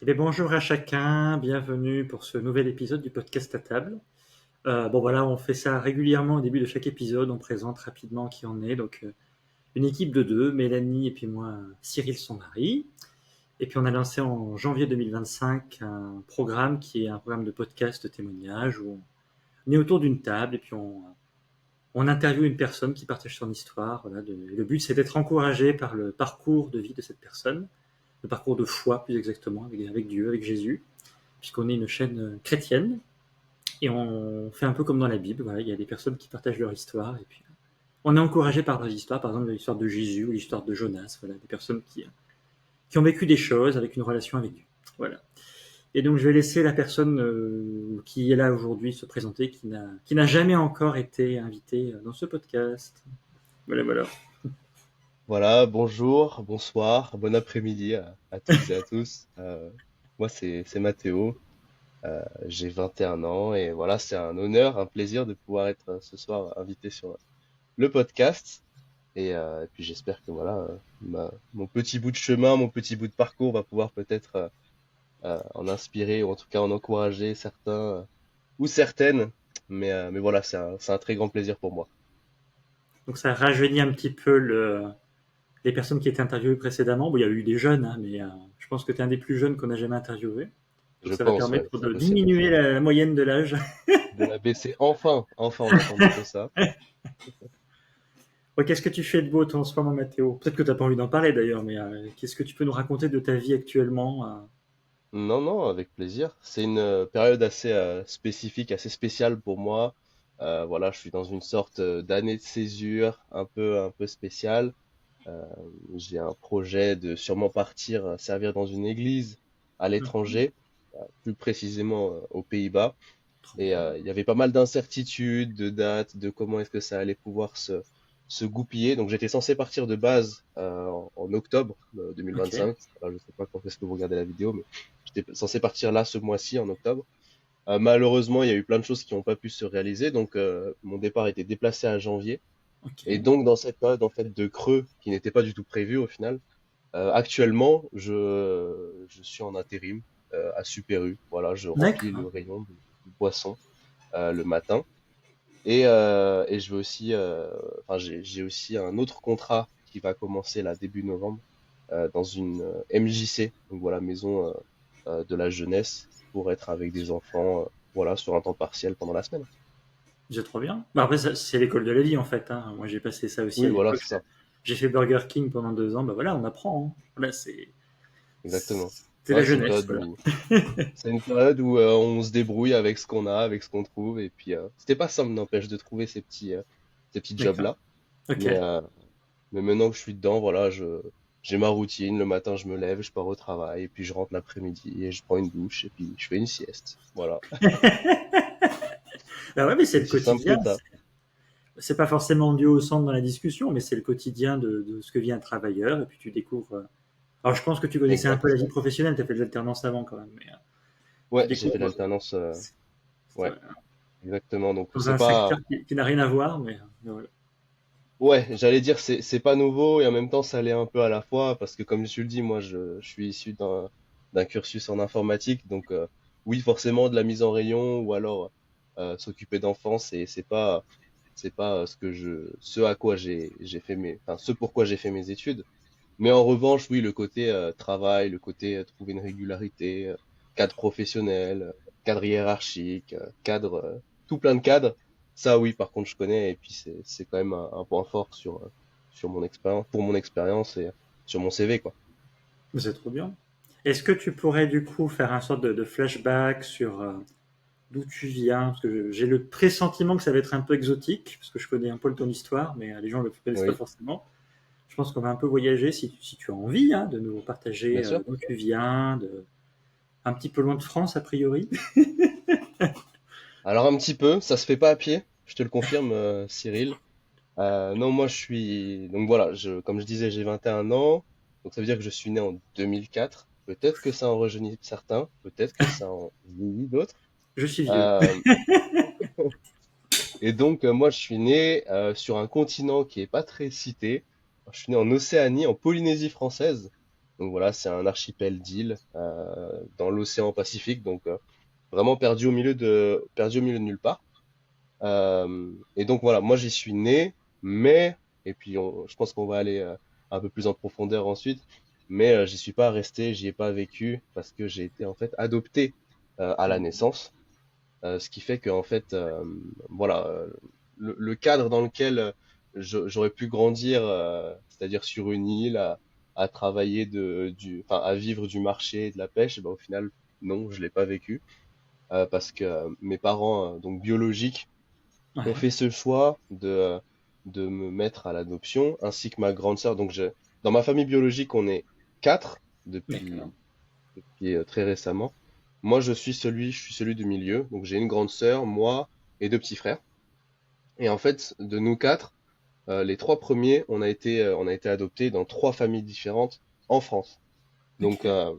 Eh bien, bonjour à chacun, bienvenue pour ce nouvel épisode du podcast à table. Bon voilà, on fait ça régulièrement au début de chaque épisode, on présente rapidement qui on est. Donc une équipe de deux, Mélanie et puis moi, Cyril son mari. Et puis on a lancé en janvier 2025 un programme qui est un programme de podcast de témoignage où on est autour d'une table et puis on interviewe une personne qui partage son histoire. Voilà, le but c'est d'être encouragé par le parcours de vie de cette personne, le parcours de foi plus exactement, avec Dieu, avec Jésus, puisqu'on est une chaîne chrétienne et on fait un peu comme dans la Bible. Voilà, il y a des personnes qui partagent leur histoire et puis on est encouragé par leurs histoires, par exemple l'histoire de Jésus ou l'histoire de Jonas. Voilà, des personnes qui ont vécu des choses avec une relation avec Dieu. Voilà. Et donc je vais laisser la personne qui est là aujourd'hui se présenter, qui n'a jamais encore été invitée dans ce podcast. Voilà, voilà. Voilà, bonjour, bonsoir, bon après-midi à toutes et à tous. Moi, c'est Mathéo, j'ai 21 ans et voilà, c'est un honneur, un plaisir de pouvoir être ce soir invité sur le podcast. Et puis j'espère que voilà, mon petit bout de chemin, mon petit bout de parcours va pouvoir peut-être en inspirer ou en tout cas en encourager certains ou certaines. Mais voilà, c'est un très grand plaisir pour moi. Donc ça rajeunit un petit peu les personnes qui étaient interviewées précédemment. Bon, il y a eu des jeunes, hein, mais je pense que tu es un des plus jeunes qu'on a jamais interviewé. Donc Je ça va pense, ouais, permettre c'est de possible. diminuer la moyenne de l'âge. De la baisser enfin, enfin, on attendait que ça. Ouais, qu'est-ce que tu fais de beau toi en ce moment, Mathéo? Peut-être que tu n'as pas envie d'en parler d'ailleurs, mais qu'est-ce que tu peux nous raconter de ta vie actuellement? Non, non, avec plaisir. C'est une période assez spécifique, assez spéciale pour moi. Voilà, je suis dans une sorte d'année de césure un peu spéciale. Euh, j'ai un projet de sûrement partir servir dans une église à l'étranger, plus précisément aux Pays-Bas. Trop Et bien. il y avait pas mal d'incertitudes, de dates, de comment est-ce que ça allait pouvoir se goupiller. Donc j'étais censé partir de base en octobre Ok. 2025. Alors, je sais pas quand est-ce que vous regardez la vidéo, mais j'étais censé partir là ce mois-ci en octobre. Malheureusement, il y a eu plein de choses qui n'ont pas pu se réaliser, donc mon départ a été déplacé à janvier. Et Ok. donc dans cette période en fait de creux qui n'était pas du tout prévu au final, actuellement je suis en intérim à Super U. Voilà, je remplis le D'accord. rayon de boissons le matin. Et je vais aussi, enfin, j'ai aussi un autre contrat qui va commencer là début novembre dans une MJC, donc voilà, maison de la jeunesse, pour être avec des enfants, voilà, sur un temps partiel pendant la semaine. C'est trop bien. Bah, après, c'est l'école de la vie en fait, hein. Moi, j'ai passé ça aussi Oui, à voilà, l'époque. c'est ça, J'ai fait Burger King pendant 2 ans. Bah voilà, on apprend, hein. Voilà, exactement. c'est la Ouais, jeunesse. Voilà. c'est une période où on se débrouille avec ce qu'on a, avec ce qu'on trouve, et puis c'était pas simple, n'empêche, de trouver ces petits D'accord. jobs-là, Ok. mais Mais maintenant que je suis dedans, voilà, j'ai ma routine. Le matin, je me lève, je pars au travail, et puis je rentre l'après-midi et je prends une douche, et puis je fais une sieste. Voilà. Bah ouais, mais c'est le Aussi simple que quotidien. ça. C'est pas forcément Dieu au centre dans la discussion, mais c'est le quotidien de ce que vit un travailleur. Et puis tu découvres. Alors je pense que tu connaissais un peu la vie Exact. professionnelle. Tu as fait de l'alternance avant quand même, mais tu Ouais, j'ai fait découvres l'alternance. Ouais, euh, exactement. Donc dans c'est un pas. secteur qui n'a rien à voir, mais voilà. Ouais, j'allais dire c'est pas nouveau et en même temps ça l'est un peu à la fois parce que comme je le dis, moi je suis issu d'un cursus en informatique, donc oui forcément de la mise en rayon ou alors s'occuper d'enfants, c'est pas ce à quoi j'ai fait enfin ce pourquoi j'ai fait mes études. Mais en revanche, oui, le côté travail, le côté trouver une régularité, cadre professionnel, cadre hiérarchique, cadre, tout plein de cadres, ça oui, par contre, je connais, et puis c'est quand même un point fort sur mon expérience, pour mon expérience et sur mon CV, quoi. Mais c'est trop bien. Est-ce que tu pourrais du coup faire un sorte de flashback sur d'où tu viens? Parce que j'ai le pressentiment que ça va être un peu exotique, parce que je connais un peu ton histoire, mais les gens ne le connaissent pas Oui, forcément. Je pense qu'on va un peu voyager si tu as envie hein, de nous bien partager sûr. d'où tu viens, un petit peu loin de France a priori. Alors un petit peu, ça se fait pas à pied, je te le confirme, Cyril. Non, moi je suis, donc voilà, comme je disais, j'ai 21 ans, donc ça veut dire que je suis né en 2004. Peut-être que ça en rajeunit certains, peut-être que ça en vieillit d'autres. Je suis vieux. Euh, et donc, moi, je suis né sur un continent qui est pas très cité. Je suis né en Océanie, en Polynésie française. Donc voilà, c'est un archipel d'îles dans l'océan Pacifique, donc vraiment perdu au milieu de nulle part. Et donc voilà, moi j'y suis né, mais, et puis je pense qu'on va aller un peu plus en profondeur ensuite, mais j'y suis pas resté, j'y ai pas vécu parce que j'ai été en fait adopté à la naissance, ce qui fait que en fait, voilà, le cadre dans lequel j'aurais pu grandir, c'est-à-dire sur une île, à travailler enfin à vivre du marché et de la pêche, bah, au final non, je l'ai pas vécu parce que mes parents donc biologiques ont Ouais, fait ce choix de me mettre à l'adoption, ainsi que ma grande sœur. Donc, dans ma famille biologique, on est quatre d'accord. depuis très récemment. Moi, je suis celui du milieu. Donc, j'ai une grande sœur, moi et deux petits frères. Et en fait, de nous quatre, les trois premiers, on a été adoptés dans trois familles différentes en France. Donc, Ok.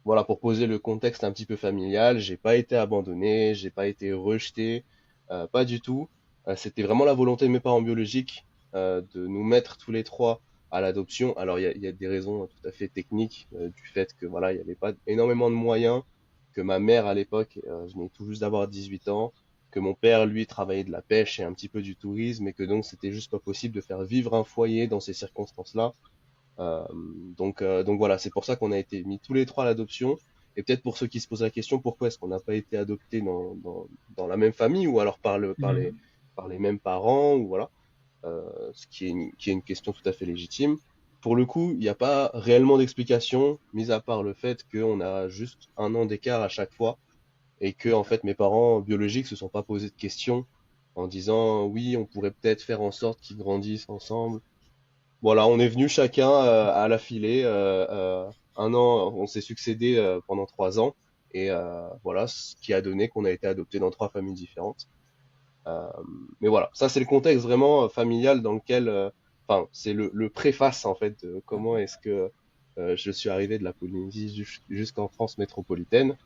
voilà, pour poser le contexte un petit peu familial, j'ai pas été abandonné, j'ai pas été rejeté, pas du tout. C'était vraiment la volonté de mes parents biologiques de nous mettre tous les trois à l'adoption. Alors il y a des raisons tout à fait techniques du fait que voilà, il n'y avait pas énormément de moyens, que ma mère à l'époque venait tout juste d'avoir 18 ans, que mon père lui travaillait de la pêche et un petit peu du tourisme et que donc c'était juste pas possible de faire vivre un foyer dans ces circonstances-là. Euh, donc voilà, c'est pour ça qu'on a été mis tous les trois à l'adoption. Et peut-être pour ceux qui se posent la question, pourquoi est-ce qu'on n'a pas été adopté dans la même famille ou alors Mhm. par les mêmes parents ou voilà, ce qui est une question tout à fait légitime. Pour le coup, il n'y a pas réellement d'explication, mis à part le fait qu'on a juste un an d'écart à chaque fois et que en fait mes parents biologiques se sont pas posé de questions en disant oui, on pourrait peut-être faire en sorte qu'ils grandissent ensemble. Voilà, on est venu chacun à l'affilée. Un an, on s'est succédé pendant 3 ans. Et voilà, ce qui a donné qu'on a été adopté dans trois familles différentes. Euh, mais voilà, ça c'est le contexte vraiment familial dans lequel, enfin, c'est le préface en fait de comment est-ce que je suis arrivé de la Polynésie jusqu'en France métropolitaine.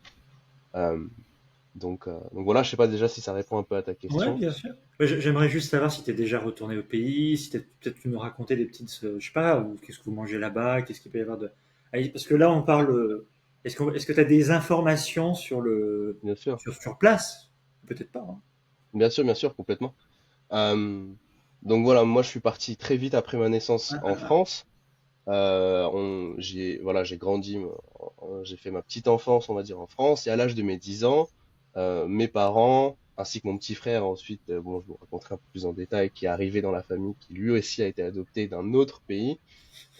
Euh, donc voilà, je sais pas déjà si ça répond un peu à ta Ouais, question. bien sûr. Ouais, j'aimerais juste savoir si tu es déjà retourné au pays, si peut-être tu nous raconter des petites, je sais pas, ou qu'est-ce que vous mangez là-bas, qu'est-ce qu'il peut y avoir de. Ah, parce que là, on parle. Est-ce que tu as des informations sur Bien sûr, sur place? Peut-être pas, hein. bien sûr, complètement. Euh, donc voilà, moi je suis parti très vite après ma naissance Ah, en ah, France. Voilà, j'ai grandi, j'ai fait ma petite enfance, on va dire, en France. Et à l'âge de mes 10 ans, mes parents, ainsi que mon petit frère, ensuite, bon, je vous raconterai un peu plus en détail, qui est arrivé dans la famille, qui lui aussi a été adopté d'un autre pays.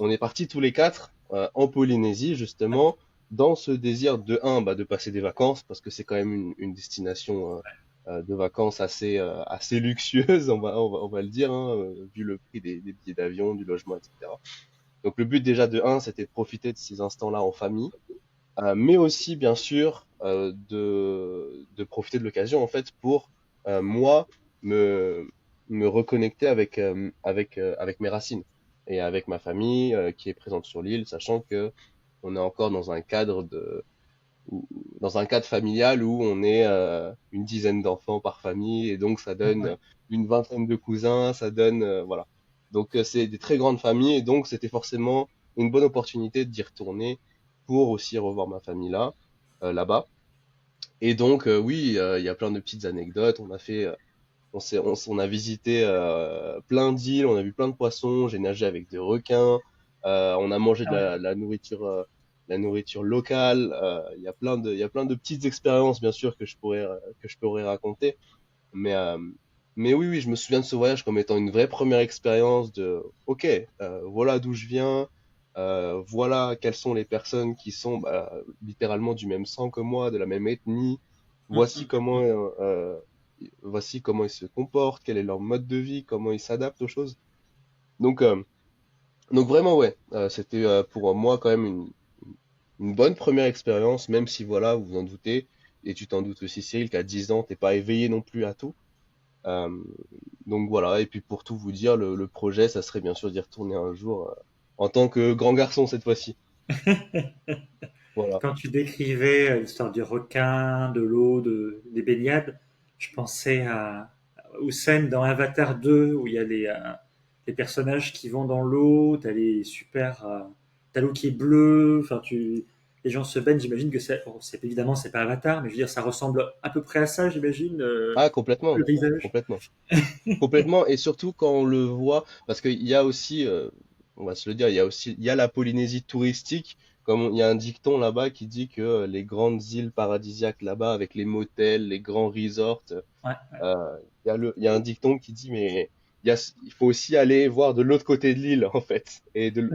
On est partis tous les quatre en Polynésie, ah, justement, dans ce désir de bah, de passer des vacances, parce que c'est quand même une destination de vacances assez luxueuse, on va le dire, hein, vu le prix des billets d'avion, du logement, etc. Donc le but déjà de c'était de profiter de ces instants-là en famille, mais aussi bien sûr de profiter de l'occasion en fait pour moi me me reconnecter avec mes racines et avec ma famille qui est présente sur l'île, sachant que on est encore dans un cadre familial où on est une dizaine d'enfants par famille et donc ça ah, donne ouais. une vingtaine de cousins, ça donne voilà. Donc c'est des très grandes familles et donc c'était forcément une bonne opportunité d'y retourner pour aussi revoir ma famille là-bas. Et donc oui, il y a plein de petites anecdotes. On a visité plein d'îles, on a vu plein de poissons, j'ai nagé avec des requins, on a mangé Ah, ouais. la nourriture locale. Il y a plein de petites expériences bien sûr que je pourrais raconter. Mais mais oui, je me souviens de ce voyage comme étant une vraie première expérience de OK, voilà d'où je viens, voilà quelles sont les personnes qui sont bah, littéralement du même sang que moi, de la même ethnie. Hum, Voici hum, comment hum. voici comment ils se comportent, quel est leur mode de vie, comment ils s'adaptent aux choses. Donc donc vraiment ouais, c'était pour moi quand même une bonne première expérience, même si voilà, vous vous en doutez, et tu t'en doutes aussi Cyril, qu'à 10 ans, t'es pas éveillé non plus à tout. Euh, donc voilà, et puis pour tout vous dire, le projet, ça serait bien sûr d'y retourner un jour en tant que grand garçon cette fois-ci. Voilà. Quand tu décrivais l'histoire du requin, de l'eau, des baignades, je pensais aux scènes dans Avatar 2 où il y a les personnages qui vont dans l'eau, t'as les super t'as l'eau qui est bleue, enfin, les gens se baignent, j'imagine que évidemment, c'est pas Avatar, mais je veux dire, ça ressemble à peu près à ça, j'imagine, Ah, complètement, le paysage. complètement. Complètement, et surtout quand on le voit, parce qu'il y a aussi, on va se le dire, il y a la Polynésie touristique, il y a un dicton là-bas qui dit que les grandes îles paradisiaques là-bas, avec les motels, les grands resorts, Ouais, il y a un dicton qui dit, mais il faut aussi aller voir de l'autre côté de l'île, en fait,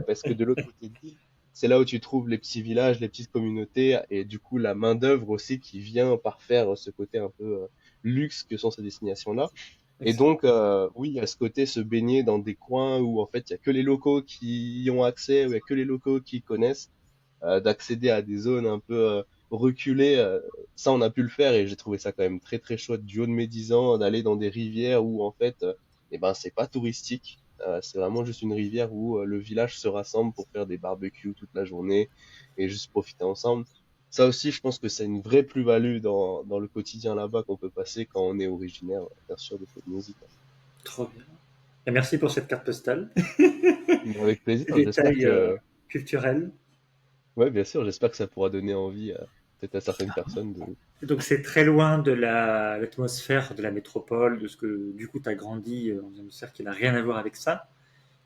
parce que de l'autre côté de l'île, c'est là où tu trouves les petits villages, les petites communautés, et du coup la main-d'œuvre aussi qui vient parfaire ce côté un peu luxe que sont ces destinations-là. Et excellent. donc, oui, il y a ce côté se baigner dans des coins où en fait il y a que les locaux qui y ont accès, où il y a que les locaux qui connaissent, d'accéder à des zones un peu reculées. Ça, on a pu le faire et j'ai trouvé ça quand même très très chouette du haut de mes 10 ans d'aller dans des rivières où en fait, eh ben c'est pas touristique. C'est vraiment juste une rivière où le village se rassemble pour faire des barbecues toute la journée et juste profiter ensemble. Ça aussi, je pense que c'est une vraie plus-value dans le quotidien là-bas qu'on peut passer quand on est originaire, bien sûr, de Polynésie, quoi. Trop bien. Et merci pour cette carte postale. Avec plaisir. Ces J'espère détails que, culturels. ouais, bien sûr, j'espère que ça pourra donner envie peut-être à certaines personnes de. Donc c'est très loin de l'atmosphère de la métropole, de ce que du coup tu as grandi dans une atmosphère qui n'a rien à voir avec ça.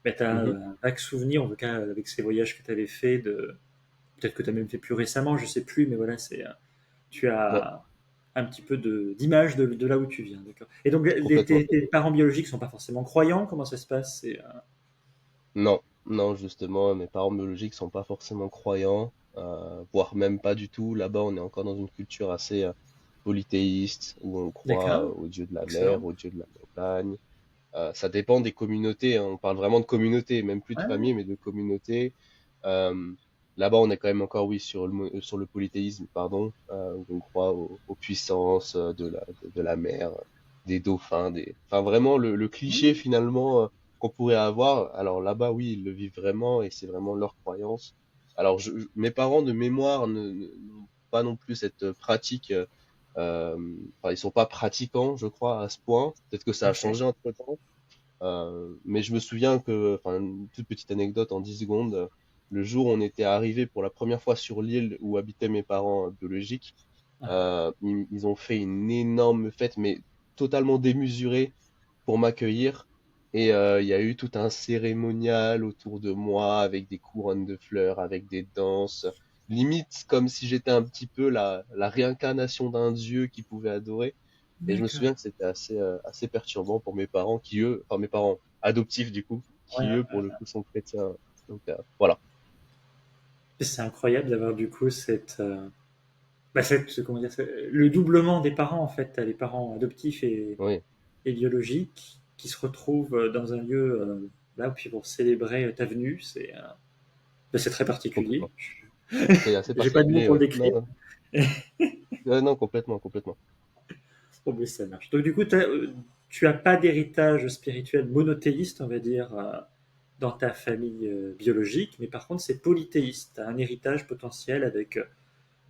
Mais tu as Mhm. un vague souvenir, en tout cas avec ces voyages que tu avais fait, peut-être que tu as même fait plus récemment, je sais plus, mais voilà, tu Ouais, as un petit peu d'image de là où tu viens. D'accord. Et donc complètement. tes parents biologiques sont pas forcément croyants, comment ça se passe? Non, non, justement, mes parents biologiques sont pas forcément croyants, voire même pas du tout. Là-bas, on est encore dans une culture assez polythéiste, où on croit D'accord, au dieu de la mer, excellent. au dieu de la montagne. Ça dépend des communautés, hein. On parle vraiment de communautés, même plus de Ouais, famille, mais de communautés. Euh, Là-bas, on est quand même encore, oui, sur le polythéisme, pardon, où on croit aux puissances de la mer, des dauphins, enfin vraiment le cliché finalement qu'on pourrait avoir. Alors là-bas, oui, ils le vivent vraiment et c'est vraiment leur croyance. Alors, mes parents de mémoire n'ont pas non plus cette pratique. Enfin, ils sont pas pratiquants, je crois, à ce point. Peut-être que ça a ok, changé entre-temps. Mais je me souviens que, enfin, une toute petite anecdote en 10 secondes, le jour où on était arrivé pour la première fois sur l'île où habitaient mes parents biologiques, ouais, ils ont fait une énorme fête, mais totalement démesurée pour m'accueillir. Et il y a eu tout un cérémonial autour de moi avec des couronnes de fleurs, avec des danses, limite comme si j'étais un petit peu la réincarnation d'un dieu qui pouvait adorer. Et je me d'accord. souviens que c'était assez perturbant pour mes parents qui, eux, enfin mes parents adoptifs du coup, Ouais, qui eux, pour le coup, sont chrétiens. Donc voilà. c'est incroyable d'avoir du coup comment dire, le doublement des parents en fait. T'as les parents adoptifs Oui, et biologiques qui se retrouvent dans un lieu là puis pour célébrer ta venue. C'est très particulier. complètement. C'est assez J'ai pas de mots particulier, pour le ouais. décrire. Non, non, complètement, complètement. Oh, mais ça marche. Donc du coup, tu as pas d'héritage spirituel monothéiste, on va dire, dans ta famille biologique, mais par contre, c'est polythéiste. Tu as un héritage potentiel avec,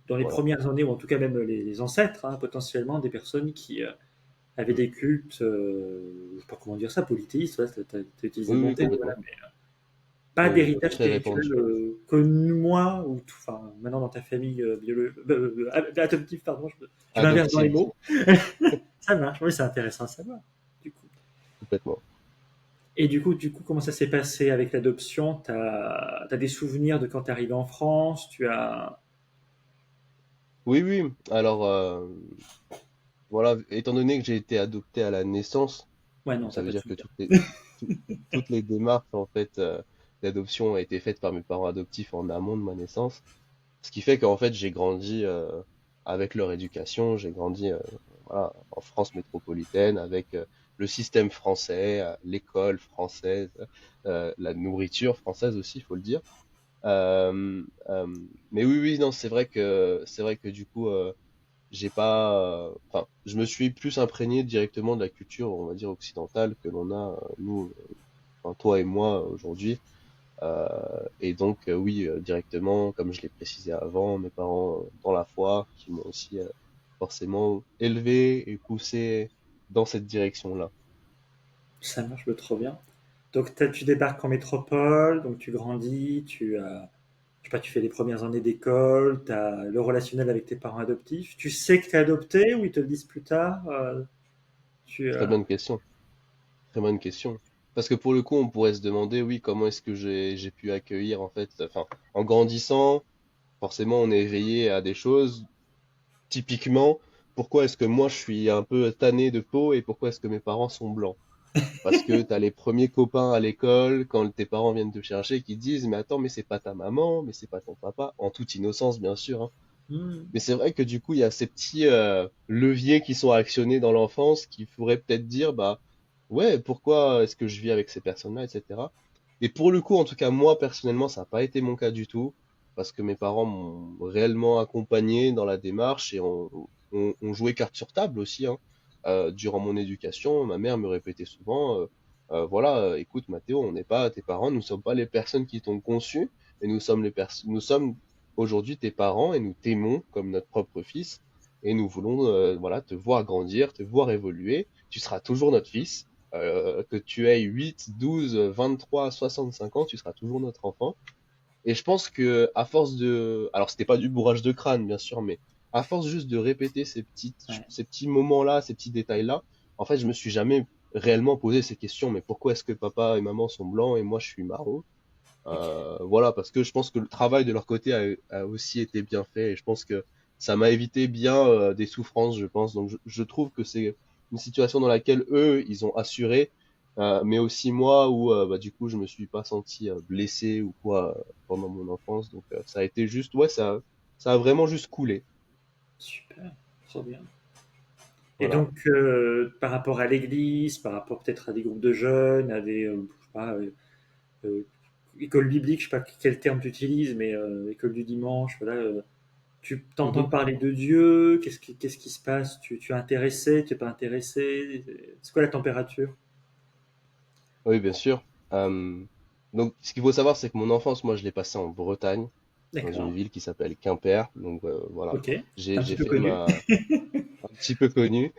dans les Voilà. premières années, ou en tout cas même les ancêtres, hein, potentiellement des personnes qui avaient Mm. des cultes, je sais pas comment dire ça, polythéistes, ouais, tu as utilisé Oui, le bon oui, terme, voilà, complètement. mais pas Oui, oui, d'héritage très spirituel répandu. comme moi, ou enfin, maintenant dans ta famille adoptive, pardon, je m'inverse dans les Adoptif, mots. Ça marche, oui, c'est intéressant à savoir, du coup. complètement. Et du coup, comment ça s'est passé avec l'adoption? T'as des souvenirs de quand t'es arrivé en France? Tu as... Oui, oui. Alors, voilà, étant donné que j'ai été adopté à la naissance, Ouais, non, ça t'as veut pas de dire que souvenirs. tout- toutes les démarches en fait d'adoption ont été faites par mes parents adoptifs en amont de ma naissance, ce qui fait qu'en fait j'ai grandi avec leur éducation, j'ai grandi voilà, en France métropolitaine avec le système français, l'école française, la nourriture française aussi, il faut le dire. Euh, euh, mais oui, oui, non, c'est vrai que du coup j'ai pas, enfin, je me suis plus imprégné directement de la culture, on va dire occidentale que l'on a nous, enfin, toi et moi aujourd'hui. Et donc oui, directement, comme je l'ai précisé avant, mes parents dans la foi, qui m'ont aussi forcément élevé et poussé dans cette direction-là. Ça marche trop bien. Donc tu débarques en métropole, donc tu grandis, je sais pas, tu fais les premières années d'école, tu as le relationnel avec tes parents adoptifs. Tu sais que tu es adopté ou ils te le disent plus tard tu, Très bonne question. Très bonne question. Parce que pour le coup, on pourrait se demander, oui, comment est-ce que j'ai pu accueillir en fait, enfin, en grandissant, forcément, on est éveillé à des choses. Typiquement, pourquoi est-ce que moi je suis un peu tanné de peau et pourquoi est-ce que mes parents sont blancs? Parce que t'as les premiers copains à l'école, quand tes parents viennent te chercher, qui te disent, mais attends, mais c'est pas ta maman, mais c'est pas ton papa, en toute innocence, bien sûr, hein. Hmm. Mais c'est vrai que du coup, il y a ces petits leviers qui sont actionnés dans l'enfance qui pourraient peut-être dire, bah ouais, pourquoi est-ce que je vis avec ces personnes-là, etc. Et pour le coup, en tout cas, moi, personnellement, ça n'a pas été mon cas du tout, parce que mes parents m'ont réellement accompagné dans la démarche et on jouait carte sur table aussi, hein. Durant mon éducation, ma mère me répétait souvent, voilà, écoute, Mathéo, on n'est pas tes parents, nous ne sommes pas les personnes qui t'ont conçu, et nous sommes aujourd'hui tes parents et nous t'aimons comme notre propre fils et nous voulons voilà te voir grandir, te voir évoluer. Tu seras toujours notre fils. Que tu aies 8, 12, 23, 65 ans, tu seras toujours notre enfant. Et je pense que à force de, alors c'était pas du bourrage de crâne bien sûr, mais à force juste de répéter Ouais. ces petits moments-là, ces petits détails-là, en fait je me suis jamais réellement posé ces questions. Mais pourquoi est-ce que papa et maman sont blancs et moi je suis marron? Voilà, parce que je pense que le travail de leur côté a aussi été bien fait et je pense que ça m'a évité bien des souffrances, je pense. Donc je trouve que c'est une situation dans laquelle eux, ils ont assuré, mais aussi moi où bah, du coup je me suis pas senti blessé ou quoi pendant mon enfance. Donc ça a été juste, ouais, ça a vraiment juste coulé. Super, trop bien. Et Voilà. donc, par rapport à l'église, par rapport peut-être à des groupes de jeunes, à des, je sais pas, euh, école biblique, je sais pas quel terme tu utilises, mais école du dimanche, voilà, tu t'entends Mhm. parler de Dieu, qu'est-ce qui se passe? Tu es intéressé, tu n'es pas intéressé? C'est quoi la température? Oui, bien sûr. Donc ce qu'il faut savoir, c'est que mon enfance, moi, je l'ai passée en Bretagne, dans une D'accord, ville qui s'appelle Quimper. Donc voilà, ok, un petit j'ai peu fait connu. un petit peu connu.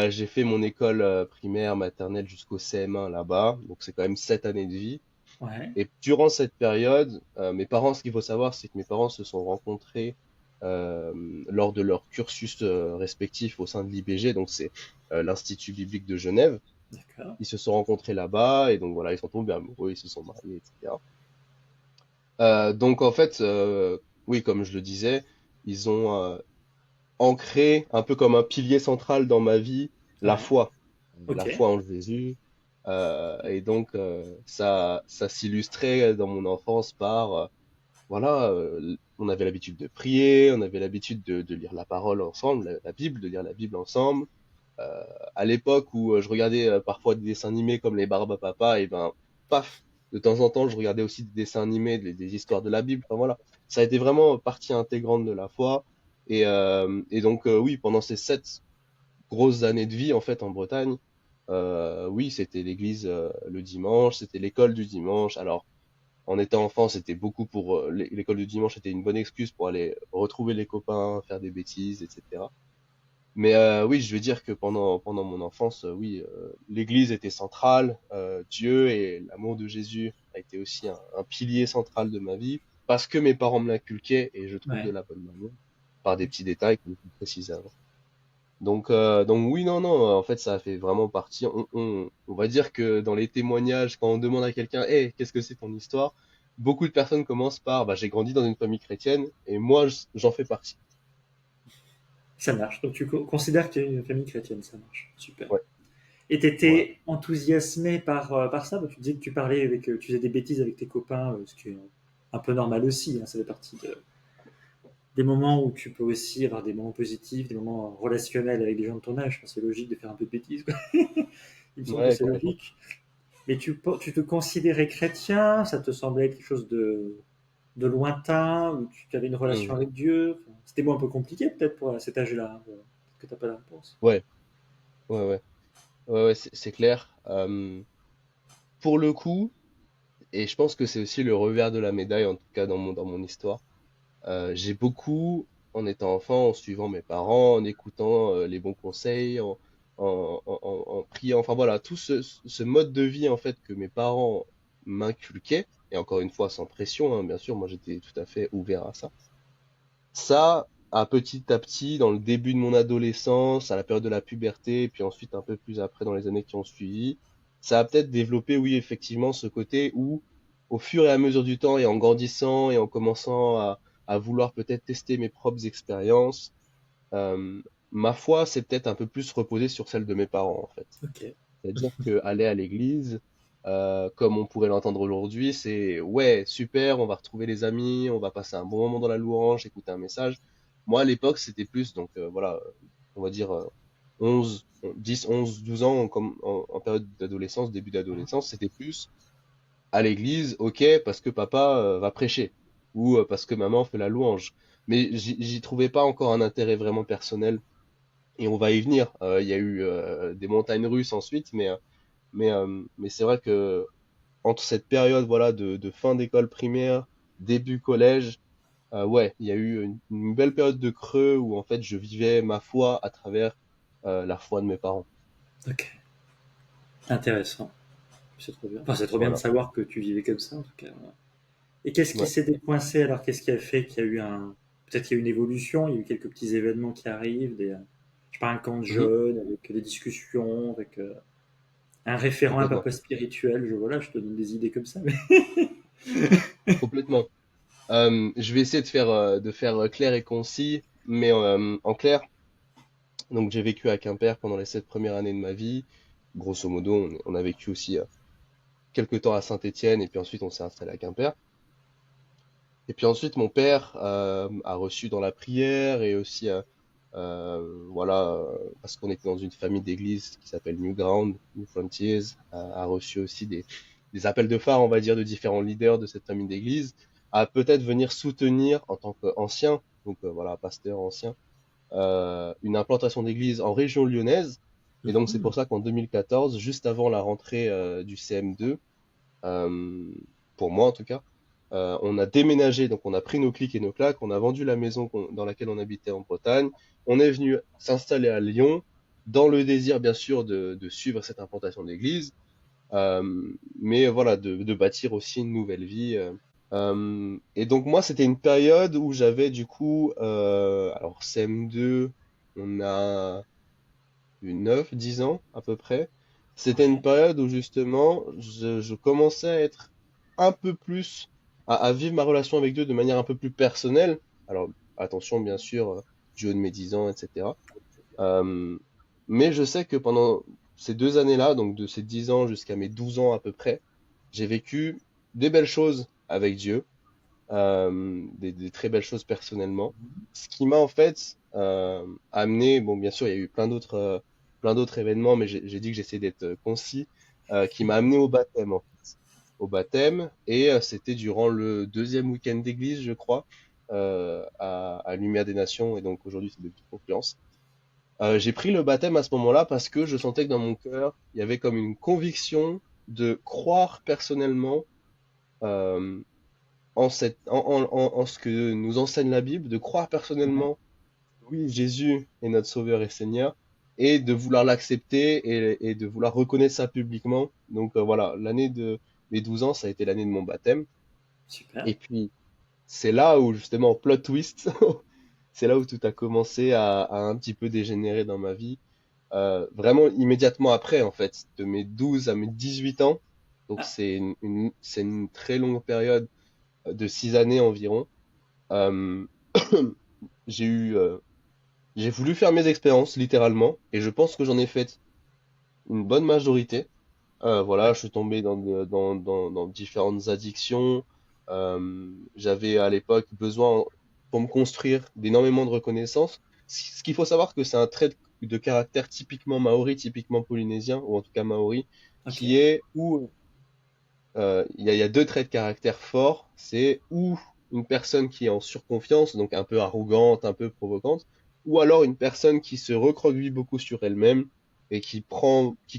J'ai fait mon école primaire, maternelle jusqu'au CM1 là-bas. Donc c'est quand même 7 années de vie. Ouais, Et durant cette période, mes parents, ce qu'il faut savoir, c'est que mes parents se sont rencontrés euh, lors de leur cursus respectif au sein de l'IBG. Donc c'est l'Institut biblique de Genève. d'accord. Ils se sont rencontrés là-bas et donc voilà, ils sont tombés amoureux, ils se sont mariés, etc. Donc en fait, oui, comme je le disais, ils ont ancré un peu comme un pilier central dans ma vie Ouais, ok. la foi en Jésus. Et donc ça s'illustrait dans mon enfance par voilà, on avait l'habitude de prier, on avait l'habitude de lire la parole ensemble, la Bible, de lire la Bible ensemble. Euh, à l'époque où je regardais parfois des dessins animés comme les Barba Papa, et ben, paf, de temps en temps, je regardais aussi des dessins animés, des histoires de la Bible. Enfin voilà, ça a été vraiment partie intégrante de la foi. Et donc, oui, pendant ces 7 grosses années de vie, en fait, en Bretagne, oui, c'était l'église le dimanche, c'était l'école du dimanche. Alors, en étant enfant, c'était beaucoup pour l'école du dimanche, était une bonne excuse pour aller retrouver les copains, faire des bêtises, etc. Mais oui, je veux dire que pendant mon enfance, oui, l'Église était centrale, Dieu et l'amour de Jésus a été aussi un pilier central de ma vie, parce que mes parents me l'inculquaient et je trouve de Ouais. la bonne manière, par des petits détails comme tu précisais avant. Donc oui, non, non, en fait, ça a fait vraiment partie. On va dire que dans les témoignages, quand on demande à quelqu'un, hey, qu'est-ce que c'est ton histoire? Beaucoup de personnes commencent par, bah, j'ai grandi dans une famille chrétienne et moi, j'en fais partie. Ça marche. Donc tu considères que tu es une famille chrétienne, ça marche. Super. Ouais, Et tu voilà. étais enthousiasmé par ça? Tu disais que tu parlais avec, tu faisais des bêtises avec tes copains, ce qui est un peu normal aussi, hein, ça fait partie des moments où tu peux aussi avoir des moments positifs, des moments relationnels avec des gens de ton âge. Enfin, c'est logique de faire un peu de bêtises, quoi. Il me semble que Ouais, c'est complètement. logique. Mais tu te considérais chrétien, ça te semblait être quelque chose de lointain, où tu avais une relation Hmm. avec Dieu. Enfin, c'était moi un peu compliqué peut-être pour cet âge-là, hein, que tu n'as pas la réponse. Ouais, ouais, ouais. Ouais, ouais, c'est clair. Pour le coup, et je pense que c'est aussi le revers de la médaille, en tout cas dans mon histoire, j'ai beaucoup, en étant enfant, en suivant mes parents, en écoutant les bons conseils, en priant, enfin voilà, tout ce mode de vie en fait que mes parents m'inculquaient, et encore une fois sans pression, hein, bien sûr, moi j'étais tout à fait ouvert à ça. Ça, à petit, dans le début de mon adolescence, à la période de la puberté, et puis ensuite un peu plus après dans les années qui ont suivi, ça a peut-être développé, oui, effectivement, ce côté où, au fur et à mesure du temps, et en grandissant, et en commençant à vouloir peut-être tester mes propres expériences, euh, ma foi s'est peut-être un peu plus reposée sur celle de mes parents, en fait. Ok. C'est-à-dire que aller à l'église, comme on pourrait l'entendre aujourd'hui, c'est ouais, super, on va retrouver les amis, on va passer un bon moment dans la louange, écouter un message. Moi, à l'époque, c'était plus, donc voilà, on va dire 11, 10, 11, 12 ans, en période d'adolescence, début d'adolescence, c'était plus à l'église, ok, parce que papa va prêcher, ou parce que maman fait la louange. Mais j'y trouvais pas encore un intérêt vraiment personnel, et on va y venir. Il y a eu des montagnes russes ensuite, mais c'est vrai que entre cette période voilà de fin d'école primaire, début collège, ouais, il y a eu une belle période de creux où en fait je vivais ma foi à travers la foi de mes parents. Ok. Intéressant. C'est trop bien. Enfin, c'est trop bien de Voilà. savoir que tu vivais comme ça, en tout cas. Et qu'est-ce qui Ouais. s'est décoincé alors? Qu'est-ce qui a fait qu'il y a eu un. Peut-être qu'il y a eu une évolution, il y a eu quelques petits événements qui arrivent, je sais pas, un camp de Mhm. jeunes, avec des discussions, avec un référent un peu Complètement. pas spirituel. Voilà, je te donne des idées comme ça. Mais... Complètement. Je vais essayer de faire clair et concis, mais en clair, donc j'ai vécu à Quimper pendant les 7 premières années de ma vie. Grosso modo, on a vécu aussi quelques temps à Saint-Étienne et puis ensuite on s'est installé à Quimper. Et puis ensuite, mon père a reçu dans la prière et aussi, voilà, parce qu'on était dans une famille d'église qui s'appelle New Ground, New Frontiers, a reçu aussi des appels de phare, on va dire, de différents leaders de cette famille d'église, à peut-être venir soutenir en tant qu'ancien, donc voilà, pasteur ancien, une implantation d'église en région lyonnaise. Et donc c'est Mhm. pour ça qu'en 2014, juste avant la rentrée du CM2, euh, pour moi en tout cas. On a déménagé, donc on a pris nos clics et nos claques, on a vendu la maison dans laquelle on habitait en Bretagne, on est venu s'installer à Lyon, dans le désir bien sûr de suivre cette implantation d'église, mais voilà, de bâtir aussi une nouvelle vie. Et donc moi, c'était une période où j'avais du coup, alors CM2, on a eu 9, 10 ans à peu près. C'était une Ouais. période où justement je commençais à être un peu plus, à vivre ma relation avec Dieu de manière un peu plus personnelle. Alors attention bien sûr, du haut de mes 10 ans, etc. Euh, mais je sais que pendant ces 2 années-là, donc de ces 10 ans jusqu'à mes 12 ans à peu près, j'ai vécu des belles choses avec Dieu, des très belles choses personnellement. Ce qui m'a en fait amené, bon bien sûr il y a eu plein d'autres événements, mais j'ai dit que j'essayais d'être concis, qui m'a amené au baptême en fait. Au baptême, et c'était durant le deuxième week-end d'église, je crois, à Lumière des Nations, et donc aujourd'hui c'est de toute confiance. J'ai pris le baptême à ce moment-là parce que je sentais que dans mon cœur, il y avait comme une conviction de croire personnellement euh, en ce que nous enseigne la Bible, de croire Ouais. personnellement, oui, Jésus est notre Sauveur et Seigneur, et de vouloir l'accepter et de vouloir reconnaître ça publiquement. Donc voilà, l'année de mes 12 ans, ça a été l'année de mon baptême. Super. Et puis, c'est là où justement, plot twist, c'est là où tout a commencé à un petit peu dégénérer dans ma vie. Vraiment immédiatement après, en fait, de mes 12 à mes 18 ans. Donc Ah, c'est une très longue période de 6 années environ. Euh, j'ai eu, j'ai voulu faire mes expériences littéralement, et je pense que j'en ai fait une bonne majorité. Voilà, ouais. je suis tombé dans différentes addictions. J'avais à l'époque besoin, pour me construire, d'énormément de reconnaissance. Ce qu'il faut savoir que c'est un trait de caractère typiquement maori, typiquement polynésien, ou en tout cas maori, Ok. qui est où il y a deux traits de caractère forts. C'est ou une personne qui est en surconfiance, donc un peu arrogante, un peu provocante, ou alors une personne qui se recroqueville beaucoup sur elle-même et qui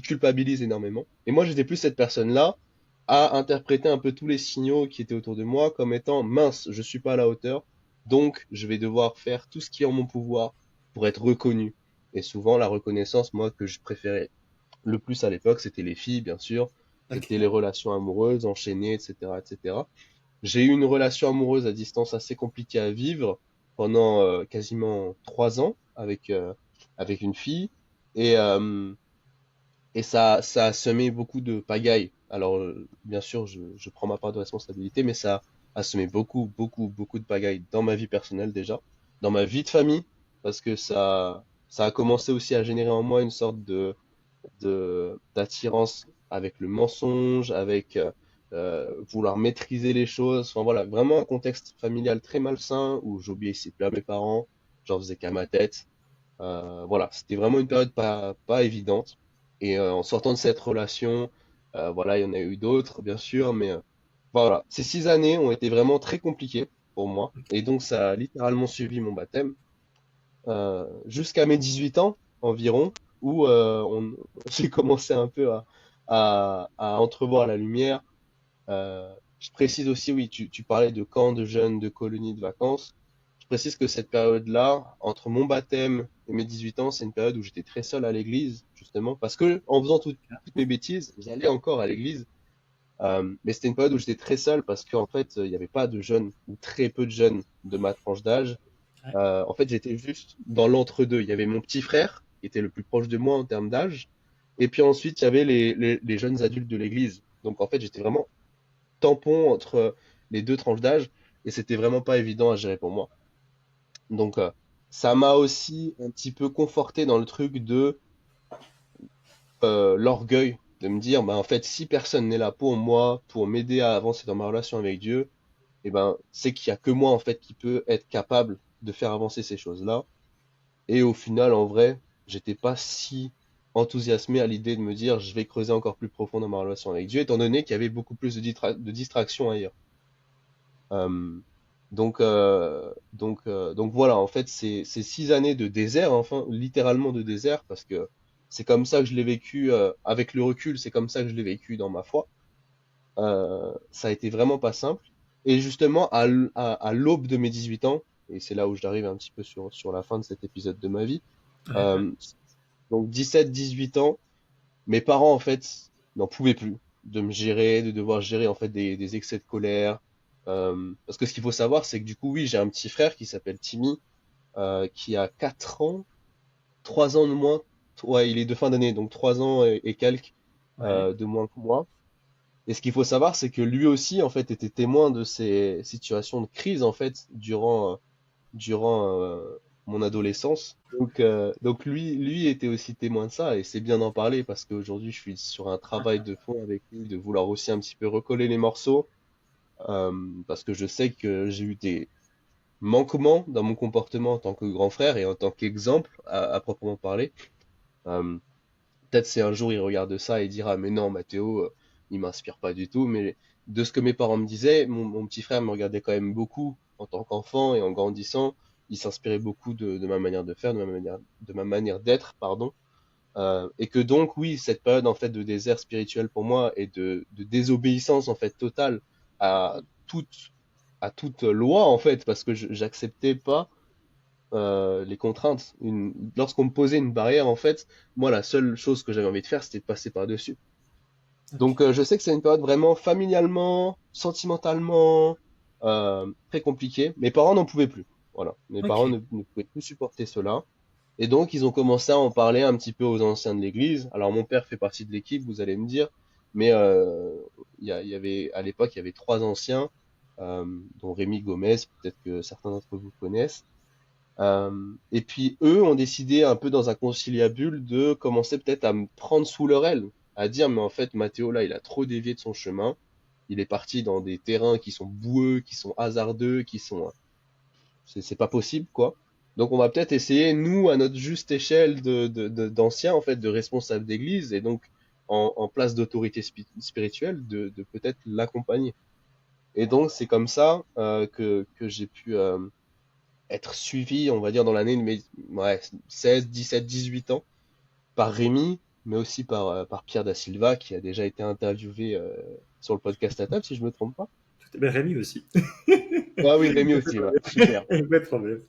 culpabilise énormément. Et moi, j'étais plus cette personne-là à interpréter un peu tous les signaux qui étaient autour de moi comme étant mince, je suis pas à la hauteur, donc je vais devoir faire tout ce qui est en mon pouvoir pour être reconnu. Et souvent, la reconnaissance, moi, que je préférais le plus à l'époque, c'était les filles, bien sûr. Ok. C'était les relations amoureuses, enchaînées, etc., etc. J'ai eu une relation amoureuse à distance assez compliquée à vivre pendant quasiment 3 ans avec une fille. Et, euh, et ça a semé beaucoup de pagaille. Alors, bien sûr, je prends ma part de responsabilité, mais ça a semé beaucoup, beaucoup, beaucoup de pagaille dans ma vie personnelle déjà, dans ma vie de famille, parce que ça a commencé aussi à générer en moi une sorte d'attirance avec le mensonge, avec vouloir maîtriser les choses. Enfin voilà, vraiment un contexte familial très malsain où j'obéissais plus à mes parents, j'en faisais qu'à ma tête. Voilà, c'était vraiment une période pas évidente. Et en sortant de cette relation, voilà, il y en a eu d'autres, bien sûr, mais voilà, ces 6 années ont été vraiment très compliquées pour moi. Et donc, ça a littéralement suivi mon baptême jusqu'à mes 18 ans environ, où j'ai commencé un peu à entrevoir la lumière. Je précise aussi, oui, tu parlais de camps de jeunes, de colonies de vacances. Je précise que cette période-là, entre mon baptême et mes 18 ans, c'est une période où j'étais très seul à l'église, justement, parce que en faisant toutes mes bêtises, j'allais encore à l'église. Mais c'était une période où j'étais très seul parce qu'en fait, il n'y avait pas de jeunes, ou très peu de jeunes de ma tranche d'âge. Ouais. En fait, j'étais juste dans l'entre-deux. Il y avait mon petit frère, qui était le plus proche de moi en termes d'âge, et puis ensuite, il y avait les jeunes adultes de l'église. Donc en fait, j'étais vraiment tampon entre les deux tranches d'âge, et c'était vraiment pas évident à gérer pour moi. Donc ça m'a aussi un petit peu conforté dans le truc de l'orgueil, de me dire, bah en fait, si personne n'est là pour moi, pour m'aider à avancer dans ma relation avec Dieu, eh ben, c'est qu'il y a que moi en fait qui peut être capable de faire avancer ces choses-là. Et au final, en vrai, j'étais pas si enthousiasmé à l'idée de me dire je vais creuser encore plus profond dans ma relation avec Dieu, étant donné qu'il y avait beaucoup plus de distractions ailleurs. Euh, donc voilà, en fait, ces 6 années de désert, enfin, littéralement de désert, parce que c'est comme ça que je l'ai vécu, avec le recul, c'est comme ça que je l'ai vécu dans ma foi. Ça a été vraiment pas simple. Et justement, à l'aube de mes 18 ans, et c'est là où j'arrive un petit peu sur la fin de cet épisode de ma vie, Ouais, ouais. euh, donc 17-18 ans, mes parents en fait n'en pouvaient plus de me gérer, de devoir gérer en fait des excès de colère. Parce que ce qu'il faut savoir, c'est que du coup, oui, j'ai un petit frère qui s'appelle Timmy, qui a 4 ans, 3 ans de moins. Ouais, il est de fin d'année, donc 3 ans et quelques Ouais. de moins que moi. Et ce qu'il faut savoir, c'est que lui aussi, en fait, était témoin de ces situations de crise, en fait, durant mon adolescence. Donc lui était aussi témoin de ça, et c'est bien d'en parler parce qu'aujourd'hui, je suis sur un travail de fond avec lui, de vouloir aussi un petit peu recoller les morceaux, parce que je sais que j'ai eu des manquements dans mon comportement en tant que grand frère et en tant qu'exemple à proprement parler. Euh, Peut-être si un jour il regarde ça et il dira, mais non, Mathéo, il m'inspire pas du tout. Mais de ce que mes parents me disaient, mon petit frère me regardait quand même beaucoup en tant qu'enfant et en grandissant. Il s'inspirait beaucoup de ma manière de faire, de ma manière d'être, pardon. Et que donc, oui, cette période en fait de désert spirituel pour moi et de désobéissance en fait totale à toute, à toute loi en fait, parce que j'acceptais pas les contraintes. Lorsqu'on me posait une barrière, en fait, moi, la seule chose que j'avais envie de faire, c'était de passer par-dessus. Donc, Ok. je sais que c'est une période vraiment familialement, sentimentalement, très compliquée. Mes parents n'en pouvaient plus. Voilà. Mes Ok. parents ne pouvaient plus supporter cela. Et donc, ils ont commencé à en parler un petit peu aux anciens de l'église. Alors, mon père fait partie de l'équipe, vous allez me dire. Mais il y avait, à l'époque, il y avait 3 anciens, dont Rémi Gomez, peut-être que certains d'entre vous connaissent. Et puis eux ont décidé un peu dans un conciliabule de commencer peut-être à me prendre sous leur aile, à dire mais en fait Mathéo là il a trop dévié de son chemin, il est parti dans des terrains qui sont boueux, qui sont hasardeux, c'est pas possible quoi. Donc on va peut-être essayer nous à notre juste échelle d'anciens en fait de responsables d'église et donc en place d'autorité spirituelle de peut-être l'accompagner. Et donc c'est comme ça que j'ai pu être suivi, on va dire, dans l'année de mes ouais, 16, 17, 18 ans, par Rémi, mais aussi par Pierre Da Silva, qui a déjà été interviewé sur le podcast à table, si je me trompe pas. Ben, Rémi aussi. Ah oui, Rémi aussi, ouais, super. Pas de problème.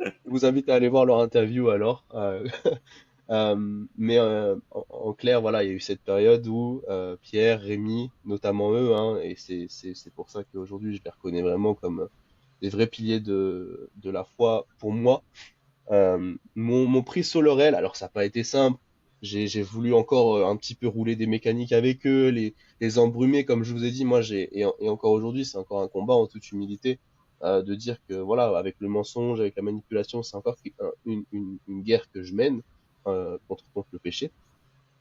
Je vous invite à aller voir leur interview alors. Mais en clair, voilà, il y a eu cette période où Pierre, Rémi, notamment eux, hein, et c'est pour ça qu'aujourd'hui je les reconnais vraiment comme des vrais piliers de la foi pour moi, m'ont pris sur l'oreille. Alors ça n'a pas été simple. J'ai voulu encore un petit peu rouler des mécaniques avec eux, les embrumer, comme je vous ai dit. Moi, et encore aujourd'hui, c'est encore un combat en toute humilité, de dire que voilà, avec le mensonge, avec la manipulation, c'est encore une guerre que je mène contre le péché.